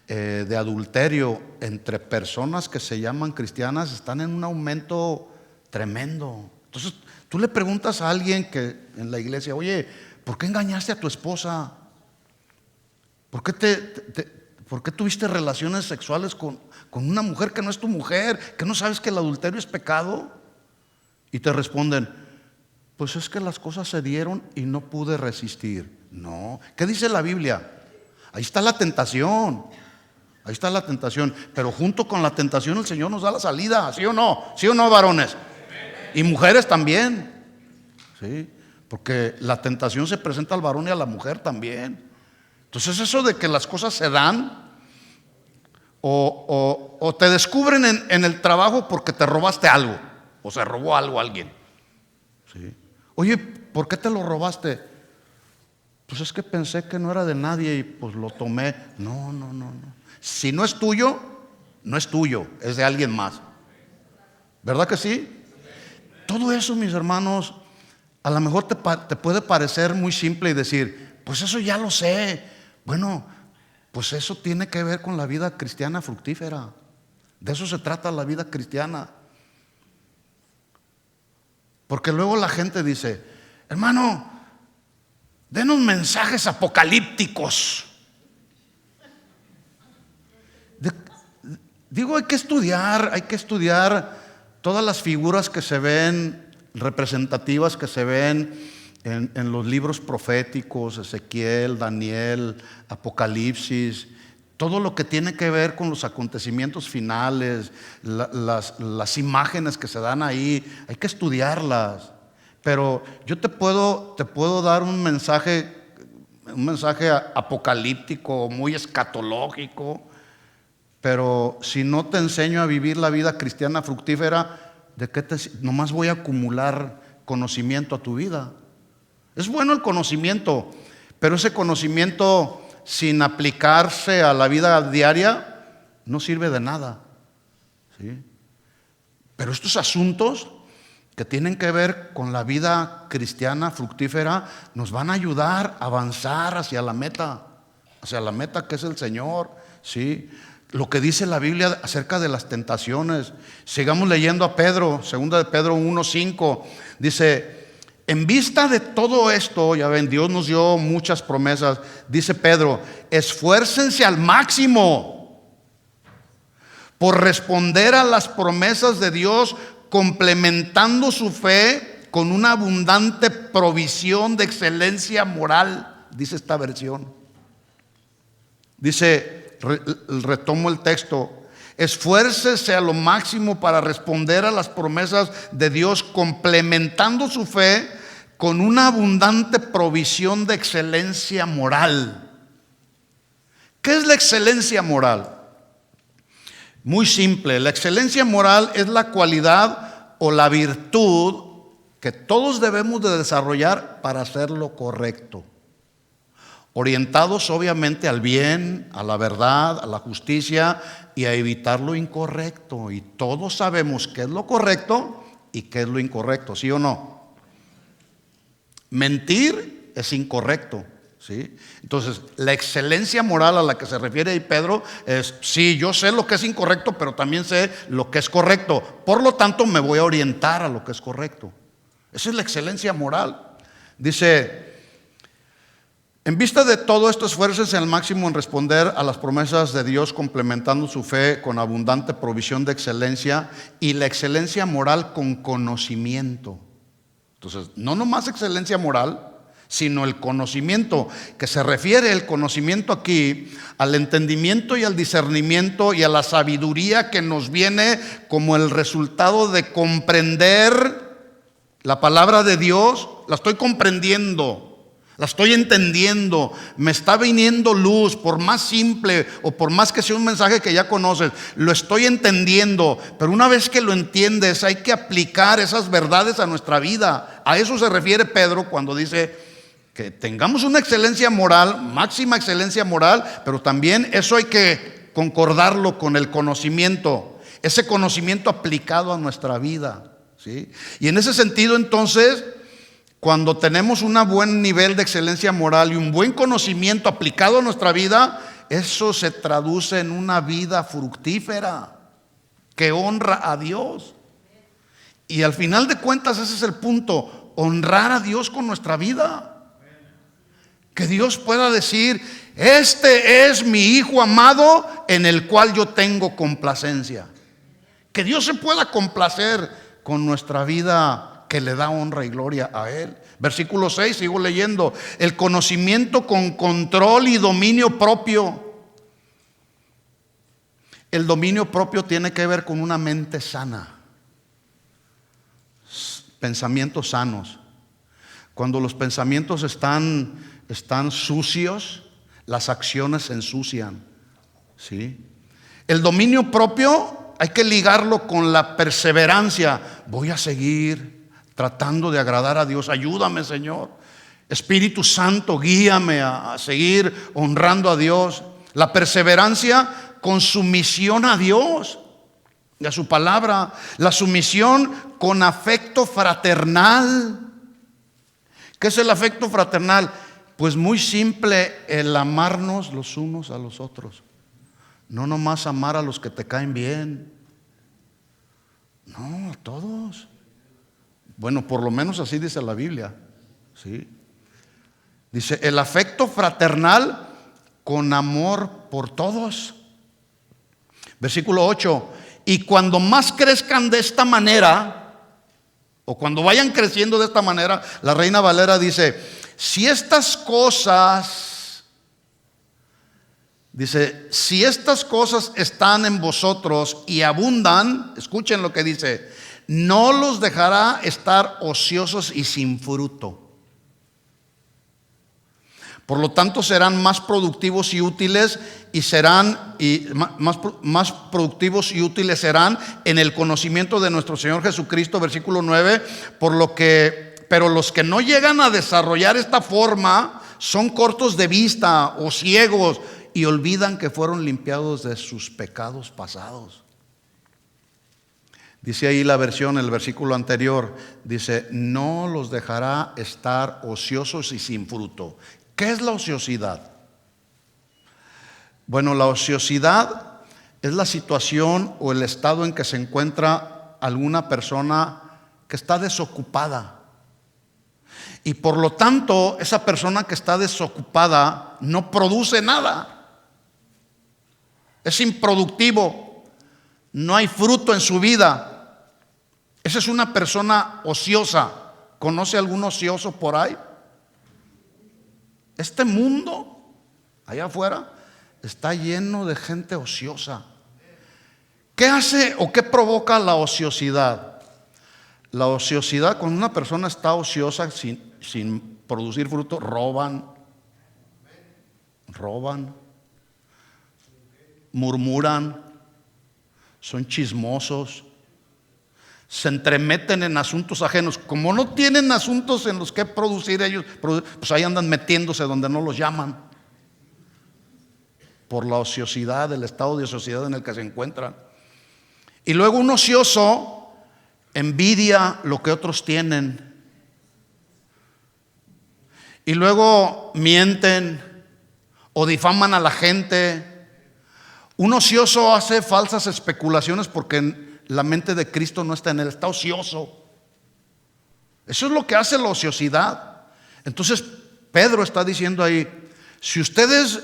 de adulterio entre personas que se llaman cristianas están en un aumento tremendo. Entonces tú le preguntas a alguien que en la iglesia, oye, ¿por qué engañaste a tu esposa? ¿Por qué tuviste relaciones sexuales con una mujer que no es tu mujer? ¿Que no sabes que el adulterio es pecado? Y te responden, pues es que las cosas se dieron y no pude resistir. No, ¿qué dice la Biblia? Ahí está la tentación. Ahí está la tentación, pero junto con la tentación el Señor nos da la salida, ¿sí o no? ¿Sí o no, varones? Y mujeres también, ¿sí? Porque la tentación se presenta al varón y a la mujer también. Entonces eso de que las cosas se dan o te descubren en el trabajo porque te robaste algo o se robó algo alguien, ¿sí? Oye, ¿por qué te lo robaste? Pues es que pensé que no era de nadie y pues lo tomé. No. Si no es tuyo, no es tuyo, es de alguien más. ¿Verdad que sí? Todo eso, mis hermanos, a lo mejor te puede parecer muy simple y decir, pues eso ya lo sé. Bueno, pues eso tiene que ver con la vida cristiana fructífera. De eso se trata la vida cristiana. Porque luego la gente dice, hermano, denos mensajes apocalípticos. Digo, hay que estudiar todas las figuras que se ven, representativas que se ven en los libros proféticos, Ezequiel, Daniel, Apocalipsis, todo lo que tiene que ver con los acontecimientos finales, las imágenes que se dan ahí, hay que estudiarlas. Pero yo te puedo dar un mensaje apocalíptico, muy escatológico, pero si no te enseño a vivir la vida cristiana fructífera, nomás voy a acumular conocimiento a tu vida. Es bueno el conocimiento, pero ese conocimiento sin aplicarse a la vida diaria no sirve de nada, ¿sí? Pero estos asuntos que tienen que ver con la vida cristiana fructífera nos van a ayudar a avanzar hacia la meta que es el Señor, ¿sí? Lo que dice la Biblia acerca de las tentaciones. Sigamos leyendo a Pedro, 2 de Pedro 1:5. Dice: en vista de todo esto, ya ven, Dios nos dio muchas promesas. Dice Pedro: esfuércense al máximo por responder a las promesas de Dios, complementando su fe con una abundante provisión de excelencia moral. Dice esta versión. Dice, retomo el texto: esfuércese a lo máximo para responder a las promesas de Dios, complementando su fe con una abundante provisión de excelencia moral. ¿Qué es la excelencia moral? Muy simple. La excelencia moral es la cualidad o la virtud que todos debemos de desarrollar para hacer lo correcto, orientados obviamente al bien, a la verdad, a la justicia y a evitar lo incorrecto. Y todos sabemos qué es lo correcto y qué es lo incorrecto, ¿sí o no? Mentir es incorrecto, ¿sí? Entonces, la excelencia moral a la que se refiere ahí Pedro es: sí, yo sé lo que es incorrecto, pero también sé lo que es correcto. Por lo tanto, me voy a orientar a lo que es correcto. Esa es la excelencia moral. Dice: en vista de todo esto, esfuércense al máximo en responder a las promesas de Dios, complementando su fe con abundante provisión de excelencia, y la excelencia moral con conocimiento. Entonces, no nomás excelencia moral, sino el conocimiento, que se refiere el conocimiento aquí al entendimiento y al discernimiento y a la sabiduría que nos viene como el resultado de comprender la palabra de Dios. La estoy comprendiendo, la estoy entendiendo, me está viniendo luz, por más simple o por más que sea un mensaje que ya conoces, lo estoy entendiendo. Pero una vez que lo entiendes, hay que aplicar esas verdades a nuestra vida. A eso se refiere Pedro cuando dice que tengamos una excelencia moral, máxima excelencia moral, pero también eso hay que concordarlo con el conocimiento, ese conocimiento aplicado a nuestra vida, ¿sí? Y en ese sentido, entonces, cuando tenemos un buen nivel de excelencia moral y un buen conocimiento aplicado a nuestra vida, eso se traduce en una vida fructífera que honra a Dios. Y al final de cuentas ese es el punto: honrar a Dios con nuestra vida. Que Dios pueda decir: este es mi Hijo amado en el cual yo tengo complacencia. Que Dios se pueda complacer con nuestra vida, que le da honra y gloria a Él. Versículo 6, sigo leyendo: el conocimiento con control y dominio propio. El dominio propio tiene que ver con una mente sana, pensamientos sanos. Cuando los pensamientos están sucios, las acciones se ensucian, ¿sí? El dominio propio hay que ligarlo con la perseverancia. Voy a seguir tratando de agradar a Dios. Ayúdame, Señor. Espíritu Santo, guíame a seguir honrando a Dios. La perseverancia con sumisión a Dios y a su palabra. La sumisión con afecto fraternal. ¿Qué es el afecto fraternal? Pues muy simple, el amarnos los unos a los otros. No nomás amar a los que te caen bien, no, a todos. Bueno, por lo menos así dice la Biblia, ¿sí? Dice: el afecto fraternal con amor por todos. Versículo 8: y cuando más crezcan de esta manera, o cuando vayan creciendo de esta manera, la Reina Valera dice: si estas cosas están en vosotros y abundan, escuchen lo que dice, no los dejará estar ociosos y sin fruto. Por lo tanto, serán más productivos y útiles más productivos y útiles serán en el conocimiento de nuestro Señor Jesucristo. Versículo 9: pero los que no llegan a desarrollar esta forma son cortos de vista o ciegos y olvidan que fueron limpiados de sus pecados pasados. Dice ahí la versión, el versículo anterior, dice, no los dejará estar ociosos y sin fruto. ¿Qué es la ociosidad? Bueno, la ociosidad es la situación o el estado en que se encuentra alguna persona que está desocupada. Y por lo tanto, esa persona que está desocupada no produce nada. Es improductivo. No hay fruto en su vida. Esa es una persona ociosa. ¿Conoce algún ocioso por ahí? Este mundo, allá afuera, está lleno de gente ociosa. ¿Qué hace o qué provoca la ociosidad? La ociosidad, cuando una persona está ociosa sin producir fruto, roban, murmuran, son chismosos, se entremeten en asuntos ajenos. Como no tienen asuntos en los que producir ellos, pues ahí andan metiéndose donde no los llaman, por la ociosidad, el estado de ociosidad en el que se encuentran. Y luego un ocioso envidia lo que otros tienen, y luego mienten o difaman a la gente. Un ocioso hace falsas especulaciones porque la mente de Cristo no está en él, está ocioso. Eso es lo que hace la ociosidad. Entonces Pedro está diciendo ahí, si ustedes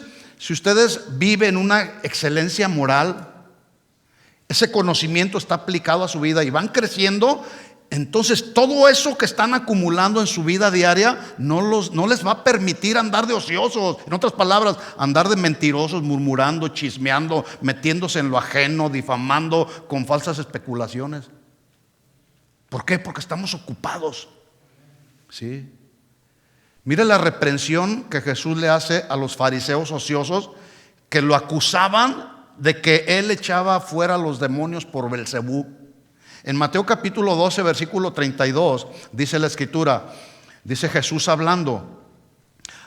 viven una excelencia moral, ese conocimiento está aplicado a su vida y van creciendo, entonces todo eso que están acumulando en su vida diaria no les va a permitir andar de ociosos. En otras palabras, andar de mentirosos, murmurando, chismeando, metiéndose en lo ajeno, difamando con falsas especulaciones. ¿Por qué? Porque estamos ocupados. ¿Sí? Mire la reprensión que Jesús le hace a los fariseos ociosos que lo acusaban de que él echaba fuera a los demonios por Belcebú. En Mateo capítulo 12, versículo 32, dice la escritura, dice Jesús hablando,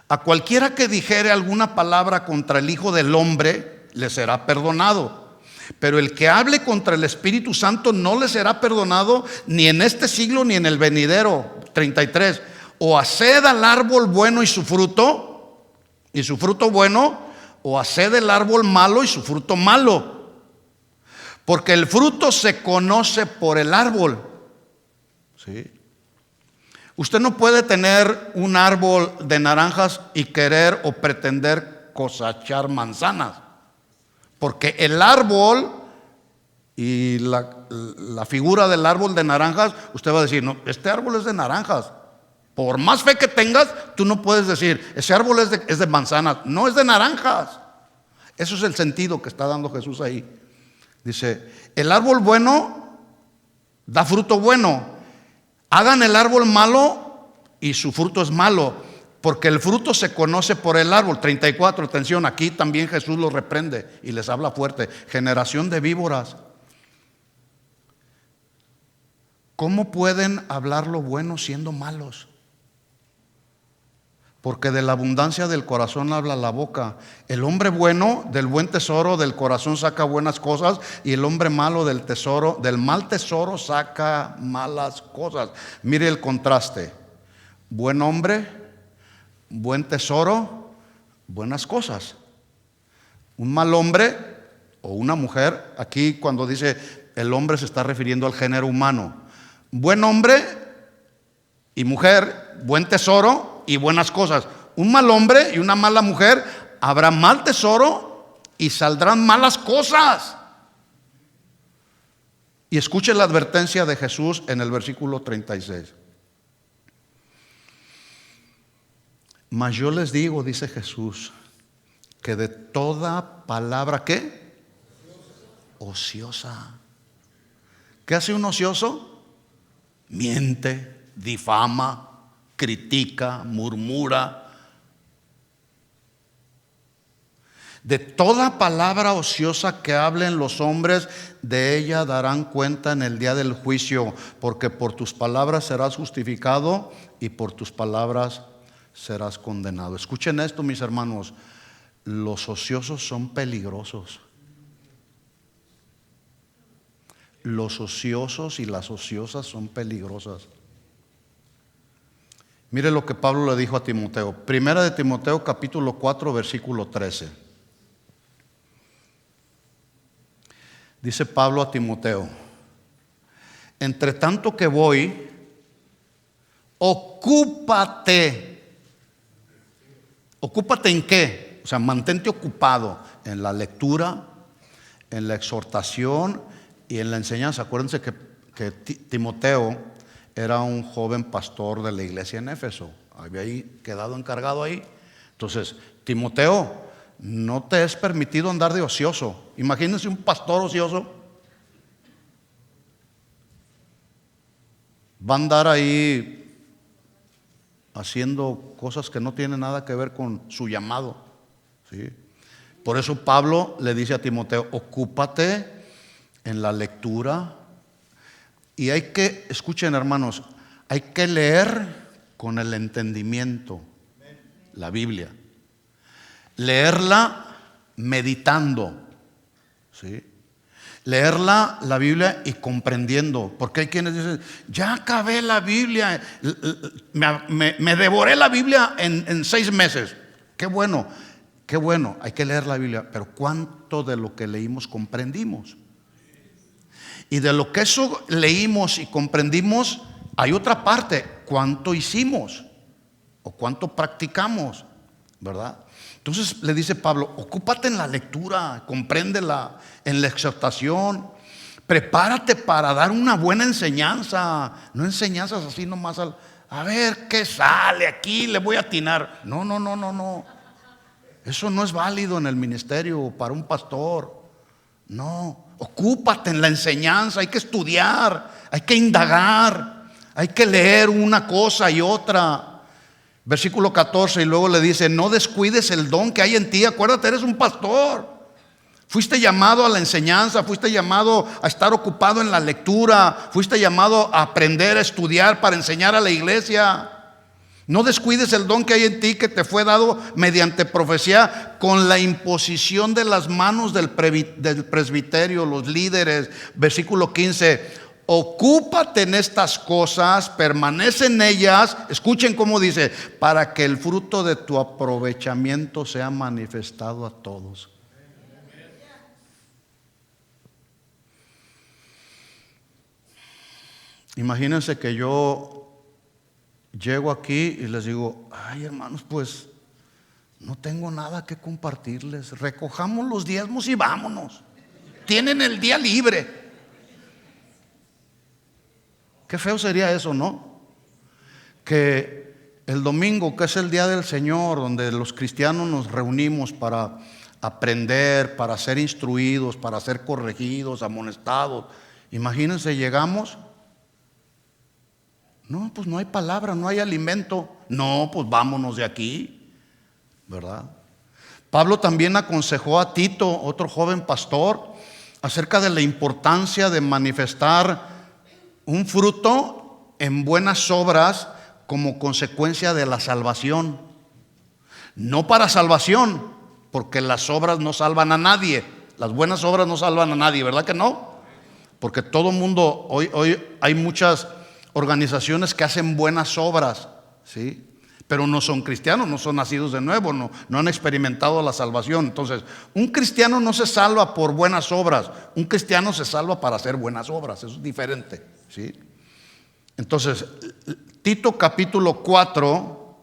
a cualquiera que dijere alguna palabra contra el Hijo del Hombre, le será perdonado. Pero el que hable contra el Espíritu Santo no le será perdonado ni en este siglo ni en el venidero. 33, o haced al árbol bueno y su fruto bueno, o haced el árbol malo y su fruto malo. Porque el fruto se conoce por el árbol. ¿Sí? Usted no puede tener un árbol de naranjas y querer o pretender cosechar manzanas. Porque el árbol y la figura del árbol de naranjas, usted va a decir, no, este árbol es de naranjas. Por más fe que tengas, tú no puedes decir, ese árbol es de manzanas. No, es de naranjas. Eso es el sentido que está dando Jesús ahí. Dice, el árbol bueno da fruto bueno. Hagan el árbol malo y su fruto es malo, porque el fruto se conoce por el árbol. 34, atención, aquí también Jesús los reprende y les habla fuerte. Generación de víboras, ¿cómo pueden hablar lo bueno siendo malos? Porque de la abundancia del corazón habla la boca. El hombre bueno del buen tesoro del corazón saca buenas cosas, y el hombre malo del mal tesoro saca malas cosas. Mire el contraste. Buen hombre, buen tesoro, buenas cosas. Un mal hombre o una mujer, aquí cuando dice el hombre se está refiriendo al género humano. Buen hombre y mujer, buen tesoro y buenas cosas. Un mal hombre y una mala mujer, habrá mal tesoro y saldrán malas cosas. Y escuche la advertencia de Jesús en el versículo 36. Mas yo les digo, dice Jesús, que de toda palabra, ¿qué? Ociosa. ¿Qué hace un ocioso? Miente, difama, critica, murmura. De toda palabra ociosa que hablen los hombres, de ella darán cuenta en el día del juicio, porque por tus palabras serás justificado y por tus palabras serás condenado. Escuchen esto, mis hermanos, los ociosos son peligrosos. los ociosos y las ociosas son peligrosas. Mire lo que Pablo le dijo a Timoteo. Primera de Timoteo capítulo 4 versículo 13. Dice Pablo a Timoteo: entre tanto que voy, ocúpate. ¿Ocúpate en qué? O sea, mantente ocupado en la lectura, en la exhortación y en la enseñanza. Acuérdense que Timoteo era un joven pastor de la iglesia en Éfeso. Había ahí quedado encargado ahí. Entonces, Timoteo, no te es permitido andar de ocioso. Imagínense un pastor ocioso. Va a andar ahí haciendo cosas que no tienen nada que ver con su llamado, ¿sí? Por eso Pablo le dice a Timoteo: ocúpate en la lectura. Y hay que, escuchen hermanos, hay que leer con el entendimiento la Biblia. Leerla meditando, ¿sí? Leerla, la Biblia, y comprendiendo. Porque hay quienes dicen: ya acabé la Biblia, me devoré la Biblia en 6 meses. Qué bueno, hay que leer la Biblia. Pero ¿cuánto de lo que leímos comprendimos? Y de lo que eso leímos y comprendimos, hay otra parte: ¿cuánto hicimos? ¿O cuánto practicamos? ¿Verdad? Entonces le dice Pablo: ocúpate en la lectura, compréndela, en la exhortación, prepárate para dar una buena enseñanza. No enseñanzas así nomás a ver qué sale aquí, le voy a atinar. No. Eso no es válido en el ministerio para un pastor. No, ocúpate en la enseñanza. Hay que estudiar, hay que indagar, hay que leer una cosa y otra. Versículo 14, y luego le dice: no descuides el don que hay en ti. Acuérdate, eres un pastor. Fuiste llamado a la enseñanza, fuiste llamado a estar ocupado en la lectura, fuiste llamado a aprender, a estudiar para enseñar a la iglesia. No descuides el don que hay en ti, que te fue dado mediante profecía, con la imposición de las manos del presbiterio, los líderes. Versículo 15: ocúpate en estas cosas, permanece en ellas. Escuchen cómo dice: para que el fruto de tu aprovechamiento sea manifestado a todos. Imagínense que yo llego aquí y les digo: ay, hermanos, pues no tengo nada que compartirles. Recojamos los diezmos y vámonos. Tienen el día libre. Qué feo sería eso, ¿no? Que el domingo, que es el día del Señor, donde los cristianos nos reunimos para aprender, para ser instruidos, para ser corregidos, amonestados. Imagínense, llegamos. No, pues no hay palabra, no hay alimento. No, pues vámonos de aquí, ¿verdad? Pablo también aconsejó a Tito, otro joven pastor, acerca de la importancia de manifestar un fruto en buenas obras como consecuencia de la salvación. No para salvación, porque las obras no salvan a nadie. Las buenas obras no salvan a nadie, ¿verdad que no? Porque todo mundo, hoy hay muchas organizaciones que hacen buenas obras, ¿sí? Pero no son cristianos, no son nacidos de nuevo, no han experimentado la salvación. Entonces, un cristiano no se salva por buenas obras. Un cristiano se salva para hacer buenas obras. Eso es diferente, ¿sí? Entonces, Tito capítulo 4,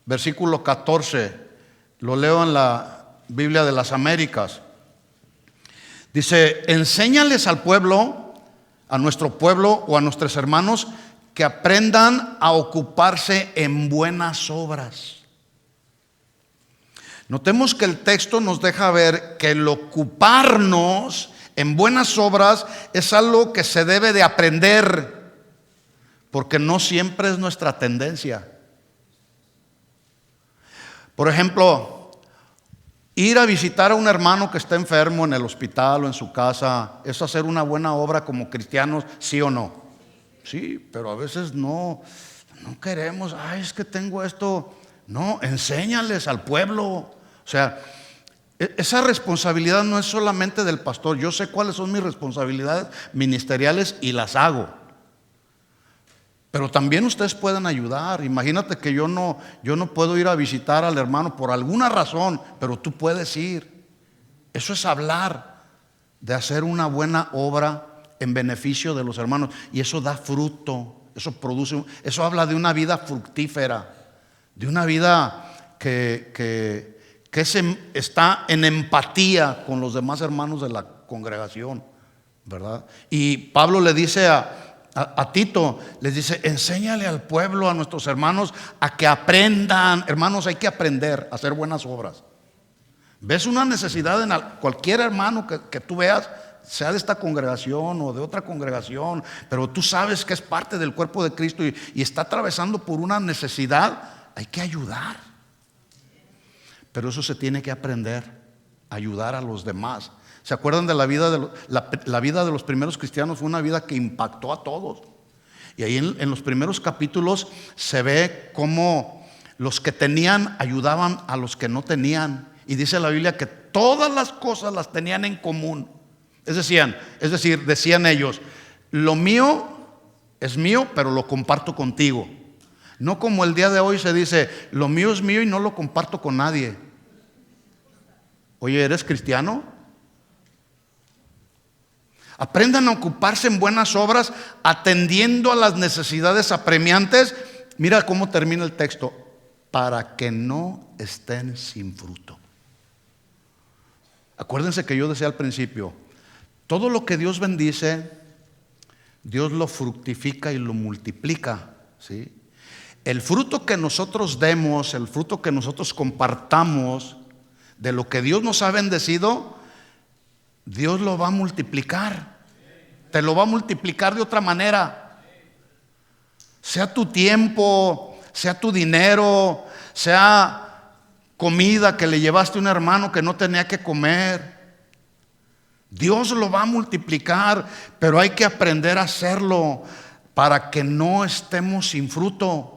versículo 14, lo leo en la Biblia de las Américas. Dice: enséñales al pueblo, a nuestro pueblo o a nuestros hermanos, que aprendan a ocuparse en buenas obras. Notemos que el texto nos deja ver que el ocuparnos en buenas obras es algo que se debe de aprender, porque no siempre es nuestra tendencia. Por ejemplo, ir a visitar a un hermano que está enfermo en el hospital o en su casa, ¿es hacer una buena obra como cristianos, sí o no? Sí, pero a veces no queremos. Ay, es que tengo esto. No, enséñales al pueblo. O sea, Esa responsabilidad no es solamente del pastor. Yo sé cuáles son mis responsabilidades ministeriales y las hago. Pero también ustedes pueden ayudar. Imagínate que yo no puedo ir a visitar al hermano por alguna razón, pero tú puedes ir. Eso es hablar de hacer una buena obra en beneficio de los hermanos. Y eso da fruto. Eso habla de una vida fructífera, de una vida que está en empatía con los demás hermanos de la congregación, ¿verdad? Y Pablo le dice a Tito, les dice: enséñale al pueblo, a nuestros hermanos, a que aprendan. Hermanos, hay que aprender a hacer buenas obras. ¿Ves una necesidad en cualquier hermano que tú veas, sea de esta congregación o de otra congregación, pero tú sabes que es parte del cuerpo de Cristo y está atravesando por una necesidad? Hay que ayudar. Pero eso se tiene que aprender, ayudar a los demás. ¿Se acuerdan de la vida la vida de los primeros cristianos? Fue una vida que impactó a todos. Y ahí en los primeros capítulos se ve cómo los que tenían ayudaban a los que no tenían. Y dice la Biblia que todas las cosas las tenían en común. Es decir, decían ellos: lo mío es mío, pero lo comparto contigo. No como el día de hoy se dice: lo mío es mío y no lo comparto con nadie. Oye, ¿eres cristiano? Aprendan a ocuparse en buenas obras, atendiendo a las necesidades apremiantes. Mira cómo termina el texto: para que no estén sin fruto. Acuérdense que yo decía al principio, todo lo que Dios bendice, Dios lo fructifica y lo multiplica, ¿sí? El fruto que nosotros demos, el fruto que nosotros compartamos de lo que Dios nos ha bendecido, Dios lo va a multiplicar. Te lo va a multiplicar de otra manera. Sea tu tiempo, sea tu dinero, sea comida que le llevaste a un hermano que no tenía que comer. Dios lo va a multiplicar, pero hay que aprender a hacerlo para que no estemos sin fruto.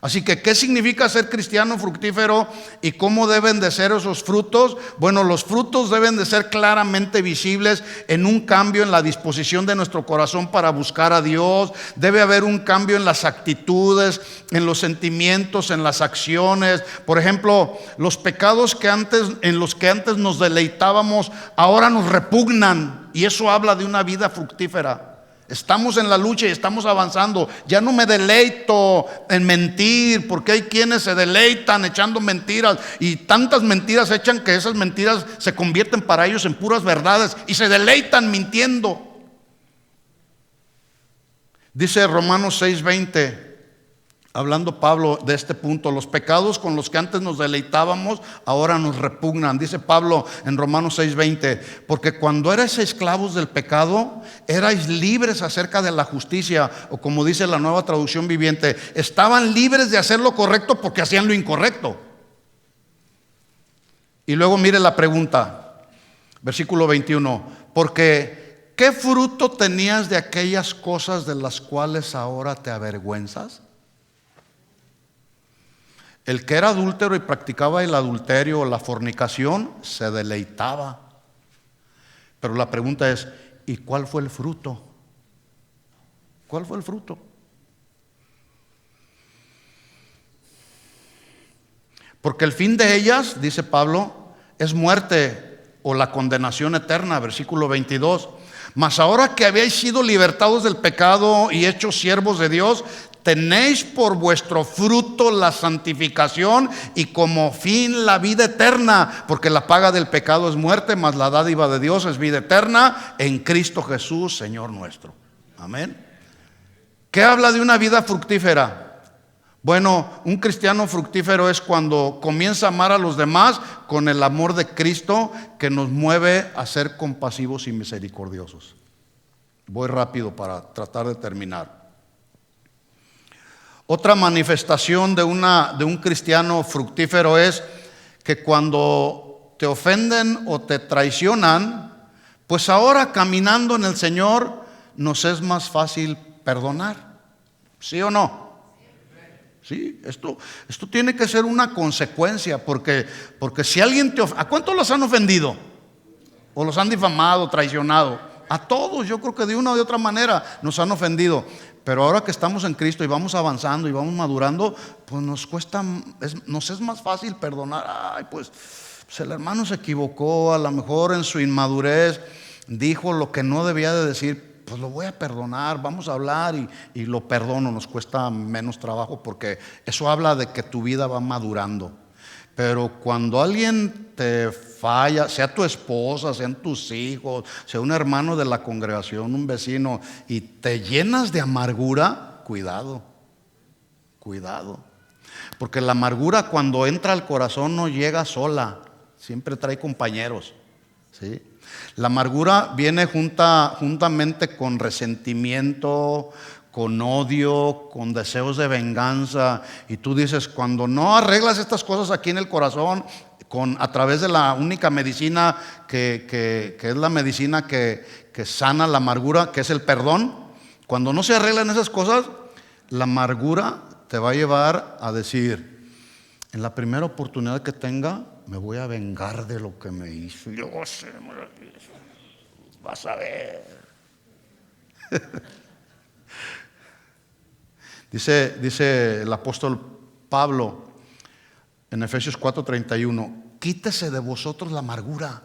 Así que, ¿qué significa ser cristiano fructífero y cómo deben de ser esos frutos? Bueno, los frutos deben de ser claramente visibles en un cambio en la disposición de nuestro corazón para buscar a Dios. Debe haber un cambio en las actitudes, en los sentimientos, en las acciones. Por ejemplo, los pecados en los que antes nos deleitábamos, ahora nos repugnan, y eso habla de una vida fructífera. Estamos en la lucha y estamos avanzando. Ya no me deleito en mentir, porque hay quienes se deleitan echando mentiras, y tantas mentiras echan que esas mentiras se convierten para ellos en puras verdades y se deleitan mintiendo. Dice Romanos 6:20, hablando Pablo de este punto: los pecados con los que antes nos deleitábamos ahora nos repugnan. Dice Pablo en Romanos 6:20, porque cuando erais esclavos del pecado, erais libres acerca de la justicia, o como dice la Nueva Traducción Viviente, estaban libres de hacer lo correcto porque hacían lo incorrecto. Y luego mire la pregunta, versículo 21, porque ¿qué fruto tenías de aquellas cosas de las cuales ahora te avergüenzas? El que era adúltero y practicaba el adulterio o la fornicación se deleitaba. Pero la pregunta es: ¿y cuál fue el fruto? ¿Cuál fue el fruto? Porque el fin de ellas, dice Pablo, es muerte o la condenación eterna, versículo 22. Mas ahora que habéis sido libertados del pecado y hechos siervos de Dios, tenéis por vuestro fruto la santificación y como fin la vida eterna, porque la paga del pecado es muerte, mas la dádiva de Dios es vida eterna en Cristo Jesús, Señor nuestro. Amén. ¿Qué habla de una vida fructífera? Bueno, un cristiano fructífero es cuando comienza a amar a los demás con el amor de Cristo que nos mueve a ser compasivos y misericordiosos. Voy rápido para tratar de terminar. Otra manifestación de un cristiano fructífero es que cuando te ofenden o te traicionan, pues ahora caminando en el Señor nos es más fácil perdonar. ¿Sí o no? Sí, esto tiene que ser una consecuencia, porque si alguien ¿a cuántos los han ofendido? ¿O los han difamado, traicionado? A todos, yo creo que de una o de otra manera nos han ofendido. Pero ahora que estamos en Cristo y vamos avanzando y vamos madurando, pues nos es más fácil perdonar. Ay, pues el hermano se equivocó, a lo mejor en su inmadurez dijo lo que no debía de decir. Pues lo voy a perdonar, vamos a hablar y lo perdono. Nos cuesta menos trabajo porque eso habla de que tu vida va madurando. Pero cuando alguien te falla, sea tu esposa, sean tus hijos, sea un hermano de la congregación, un vecino, y te llenas de amargura, cuidado, cuidado. Porque la amargura cuando entra al corazón no llega sola, siempre trae compañeros, ¿sí? La amargura viene juntamente con resentimiento, con odio, con deseos de venganza. Y tú dices, cuando no arreglas estas cosas aquí en el corazón, a través de la única medicina que es la medicina que sana la amargura, que es el perdón, cuando no se arreglan esas cosas, la amargura te va a llevar a decir, en la primera oportunidad que tenga, me voy a vengar de lo que me hizo. Y luego vas a ver. Dice el apóstol Pablo en Efesios 4:31, quítese de vosotros la amargura.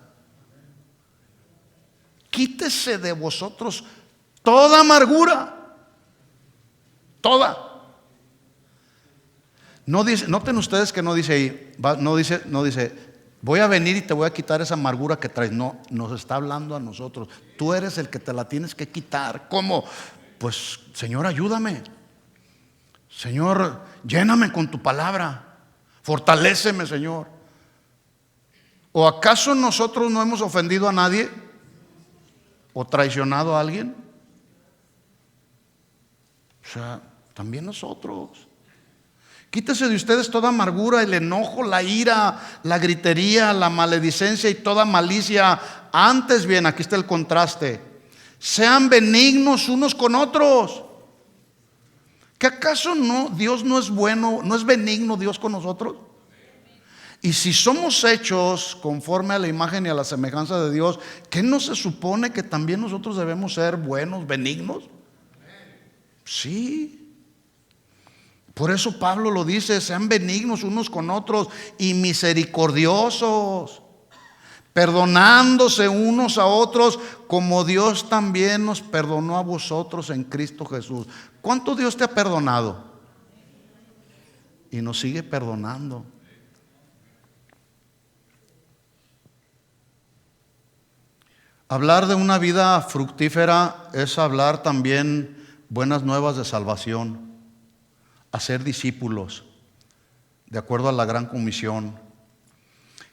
Quítese de vosotros toda amargura. Toda. No dice, noten ustedes que no dice ahí, no dice, voy a venir y te voy a quitar esa amargura que traes. No, nos está hablando a nosotros. Tú eres el que te la tienes que quitar. ¿Cómo? Pues, Señor, ayúdame. Señor, lléname con tu palabra. Fortaléceme, Señor. ¿O acaso nosotros no hemos ofendido a nadie? ¿O traicionado a alguien? O sea, también nosotros. Quítese de ustedes toda amargura, el enojo, la ira, la gritería, la maledicencia y toda malicia. Antes bien, aquí está el contraste. Sean benignos unos con otros. ¿Que acaso no, Dios no es bueno, no es benigno Dios con nosotros? Y si somos hechos conforme a la imagen y a la semejanza de Dios, ¿qué no se supone que también nosotros debemos ser buenos, benignos? Sí. Por eso Pablo lo dice, sean benignos unos con otros y misericordiosos, perdonándose unos a otros como Dios también nos perdonó a vosotros en Cristo Jesús. ¿Cuánto Dios te ha perdonado? Y nos sigue perdonando. Hablar de una vida fructífera es hablar también buenas nuevas de salvación, hacer discípulos de acuerdo a la gran comisión.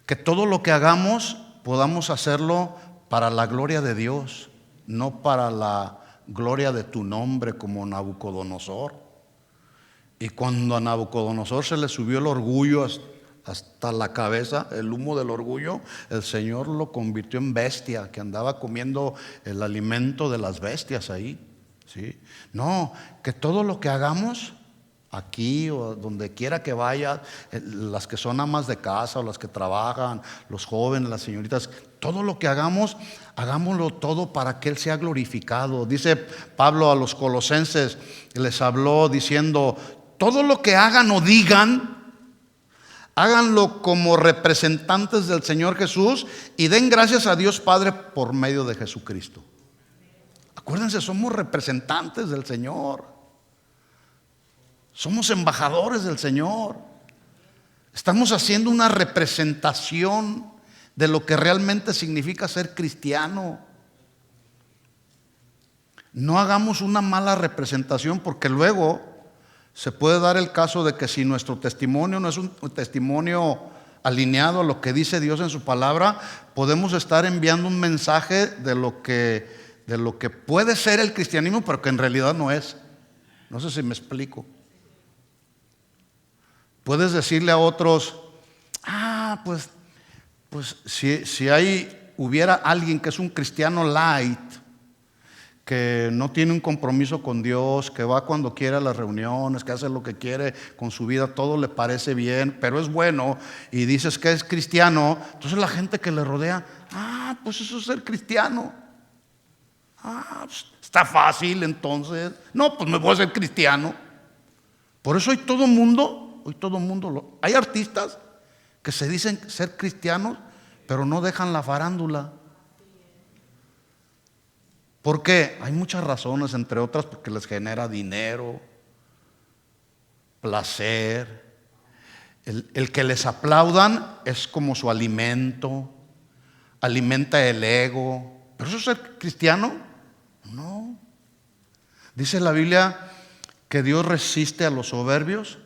Que todo lo que hagamos podamos hacerlo para la gloria de Dios, no para la gloria de tu nombre como Nabucodonosor. Y cuando a Nabucodonosor se le subió el orgullo hasta la cabeza, el humo del orgullo, el Señor lo convirtió en bestia, que andaba comiendo el alimento de las bestias ahí, ¿sí? No, que todo lo que hagamos aquí o donde quiera que vayas, las que son amas de casa o las que trabajan, los jóvenes, las señoritas, todo lo que hagamos, hagámoslo todo para que Él sea glorificado. Dice Pablo a los colosenses, les habló diciendo, todo lo que hagan o digan, háganlo como representantes del Señor Jesús y den gracias a Dios Padre por medio de Jesucristo. Acuérdense, somos representantes del Señor. Somos embajadores del Señor. Estamos haciendo una representación de lo que realmente significa ser cristiano. No hagamos una mala representación, porque luego se puede dar el caso de que si nuestro testimonio no es un testimonio alineado a lo que dice Dios en su palabra, podemos estar enviando un mensaje de lo que puede ser el cristianismo, pero que en realidad no es. No sé si me explico. Puedes decirle a otros, pues si hubiera alguien que es un cristiano light, que no tiene un compromiso con Dios, que va cuando quiere a las reuniones, que hace lo que quiere con su vida, todo le parece bien, pero es bueno, y dices que es cristiano, entonces la gente que le rodea, pues eso es ser cristiano. Pues está fácil entonces. No, pues me voy a ser cristiano. Por eso hoy todo mundo, hay artistas que se dicen ser cristianos, pero no dejan la farándula. ¿Por qué? Hay muchas razones, entre otras porque les genera dinero, placer. El que les aplaudan es como su alimento, alimenta el ego. ¿Pero eso es ser cristiano? No. Dice la Biblia que Dios resiste a los soberbios,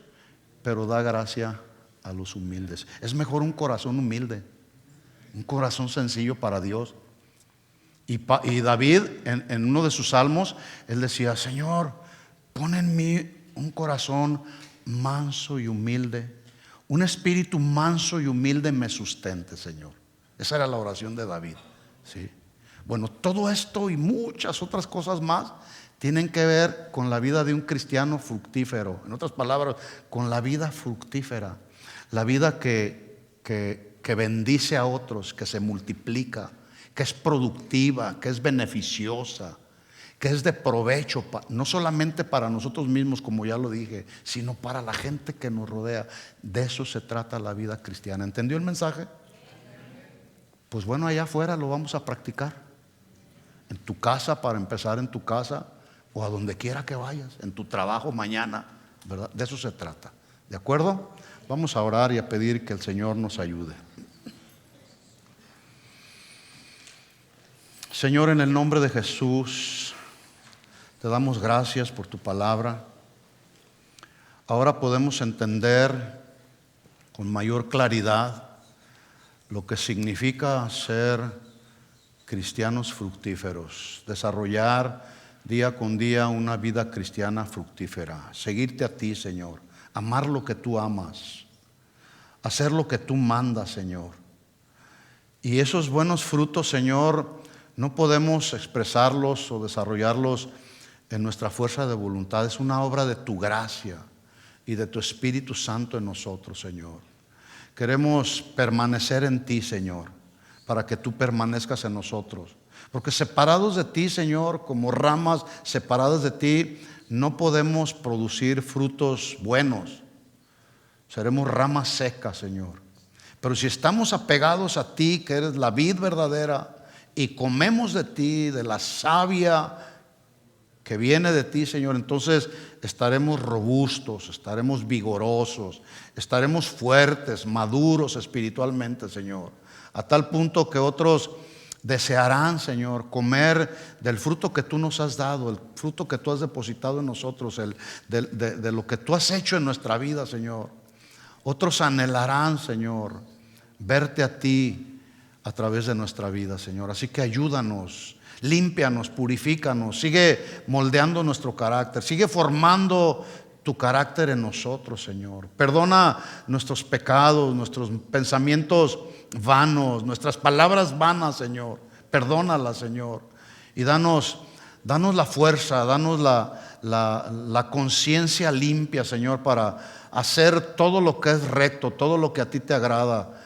pero da gracia a los humildes. Es mejor un corazón humilde, un corazón sencillo para Dios. Y David en uno de sus salmos, él decía: Señor, pon en mí un corazón manso y humilde, un espíritu manso y humilde me sustente, Señor. Esa era la oración de David, ¿sí? Bueno, todo esto y muchas otras cosas más tienen que ver con la vida de un cristiano fructífero. En otras palabras, con la vida fructífera, la vida que bendice a otros, que se multiplica, que es productiva, que es beneficiosa, que es de provecho, no solamente para nosotros mismos, como ya lo dije, sino para la gente que nos rodea. De eso se trata la vida cristiana. ¿Entendió el mensaje? Pues bueno, allá afuera lo vamos a practicar. En tu casa, para empezar, en tu casa, o a donde quiera que vayas, en tu trabajo mañana, ¿verdad? De eso se trata. ¿De acuerdo? Vamos a orar y a pedir que el Señor nos ayude. Señor, en el nombre de Jesús, te damos gracias por tu palabra. Ahora podemos entender con mayor claridad lo que significa ser cristianos fructíferos, desarrollar día con día una vida cristiana fructífera, seguirte a ti, Señor, amar lo que tú amas, hacer lo que tú mandas, Señor. Y esos buenos frutos, Señor, no podemos expresarlos o desarrollarlos en nuestra fuerza de voluntad. Es una obra de tu gracia y de tu Espíritu Santo en nosotros, Señor. Queremos permanecer en ti, Señor, para que tú permanezcas en nosotros. Porque separados de ti, Señor, como ramas separadas de ti, no podemos producir frutos buenos. Seremos ramas secas, Señor. Pero si estamos apegados a ti, que eres la vid verdadera, y comemos de ti, de la savia que viene de ti, Señor, entonces estaremos robustos, estaremos vigorosos, estaremos fuertes, maduros espiritualmente, Señor, a tal punto que otros desearán, Señor, comer del fruto que tú nos has dado, el fruto que tú has depositado en nosotros, de lo que tú has hecho en nuestra vida, Señor. Otros anhelarán, Señor, verte a ti a través de nuestra vida, Señor. Así que ayúdanos, límpianos, purifícanos, sigue moldeando nuestro carácter, sigue formando tu carácter en nosotros, Señor. Perdona nuestros pecados, nuestros pensamientos vanos, nuestras palabras vanas, Señor. Perdónalas, Señor. Y danos la fuerza, danos la conciencia limpia, Señor, para hacer todo lo que es recto, todo lo que a ti te agrada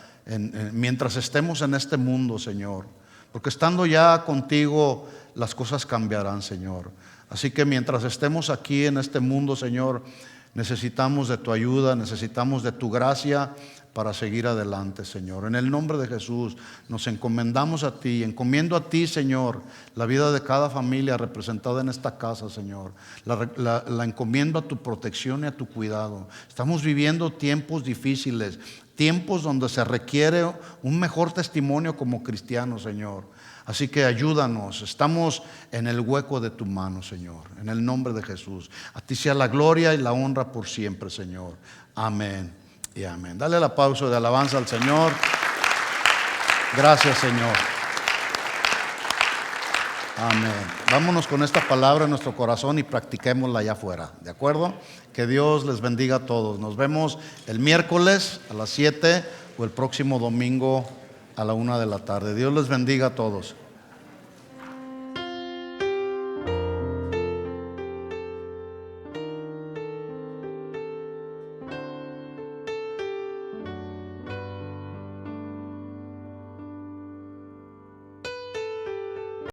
mientras estemos en este mundo, Señor. Porque estando ya contigo, las cosas cambiarán, Señor. Así que mientras estemos aquí en este mundo, Señor, necesitamos de tu ayuda, necesitamos de tu gracia para seguir adelante, Señor. En el nombre de Jesús nos encomendamos a ti, encomiendo a ti, Señor, la vida de cada familia representada en esta casa, Señor. La encomiendo a tu protección y a tu cuidado. Estamos viviendo tiempos difíciles, tiempos donde se requiere un mejor testimonio como cristianos, Señor. Así que ayúdanos, estamos en el hueco de tu mano, Señor, en el nombre de Jesús. A ti sea la gloria y la honra por siempre, Señor. Amén y amén. Dale el aplauso de alabanza al Señor. Gracias, Señor. Amén. Vámonos con esta palabra en nuestro corazón y practiquémosla allá afuera, ¿de acuerdo? Que Dios les bendiga a todos. Nos vemos el miércoles a las 7 o el próximo domingo a la 1 de la tarde. Dios les bendiga a todos.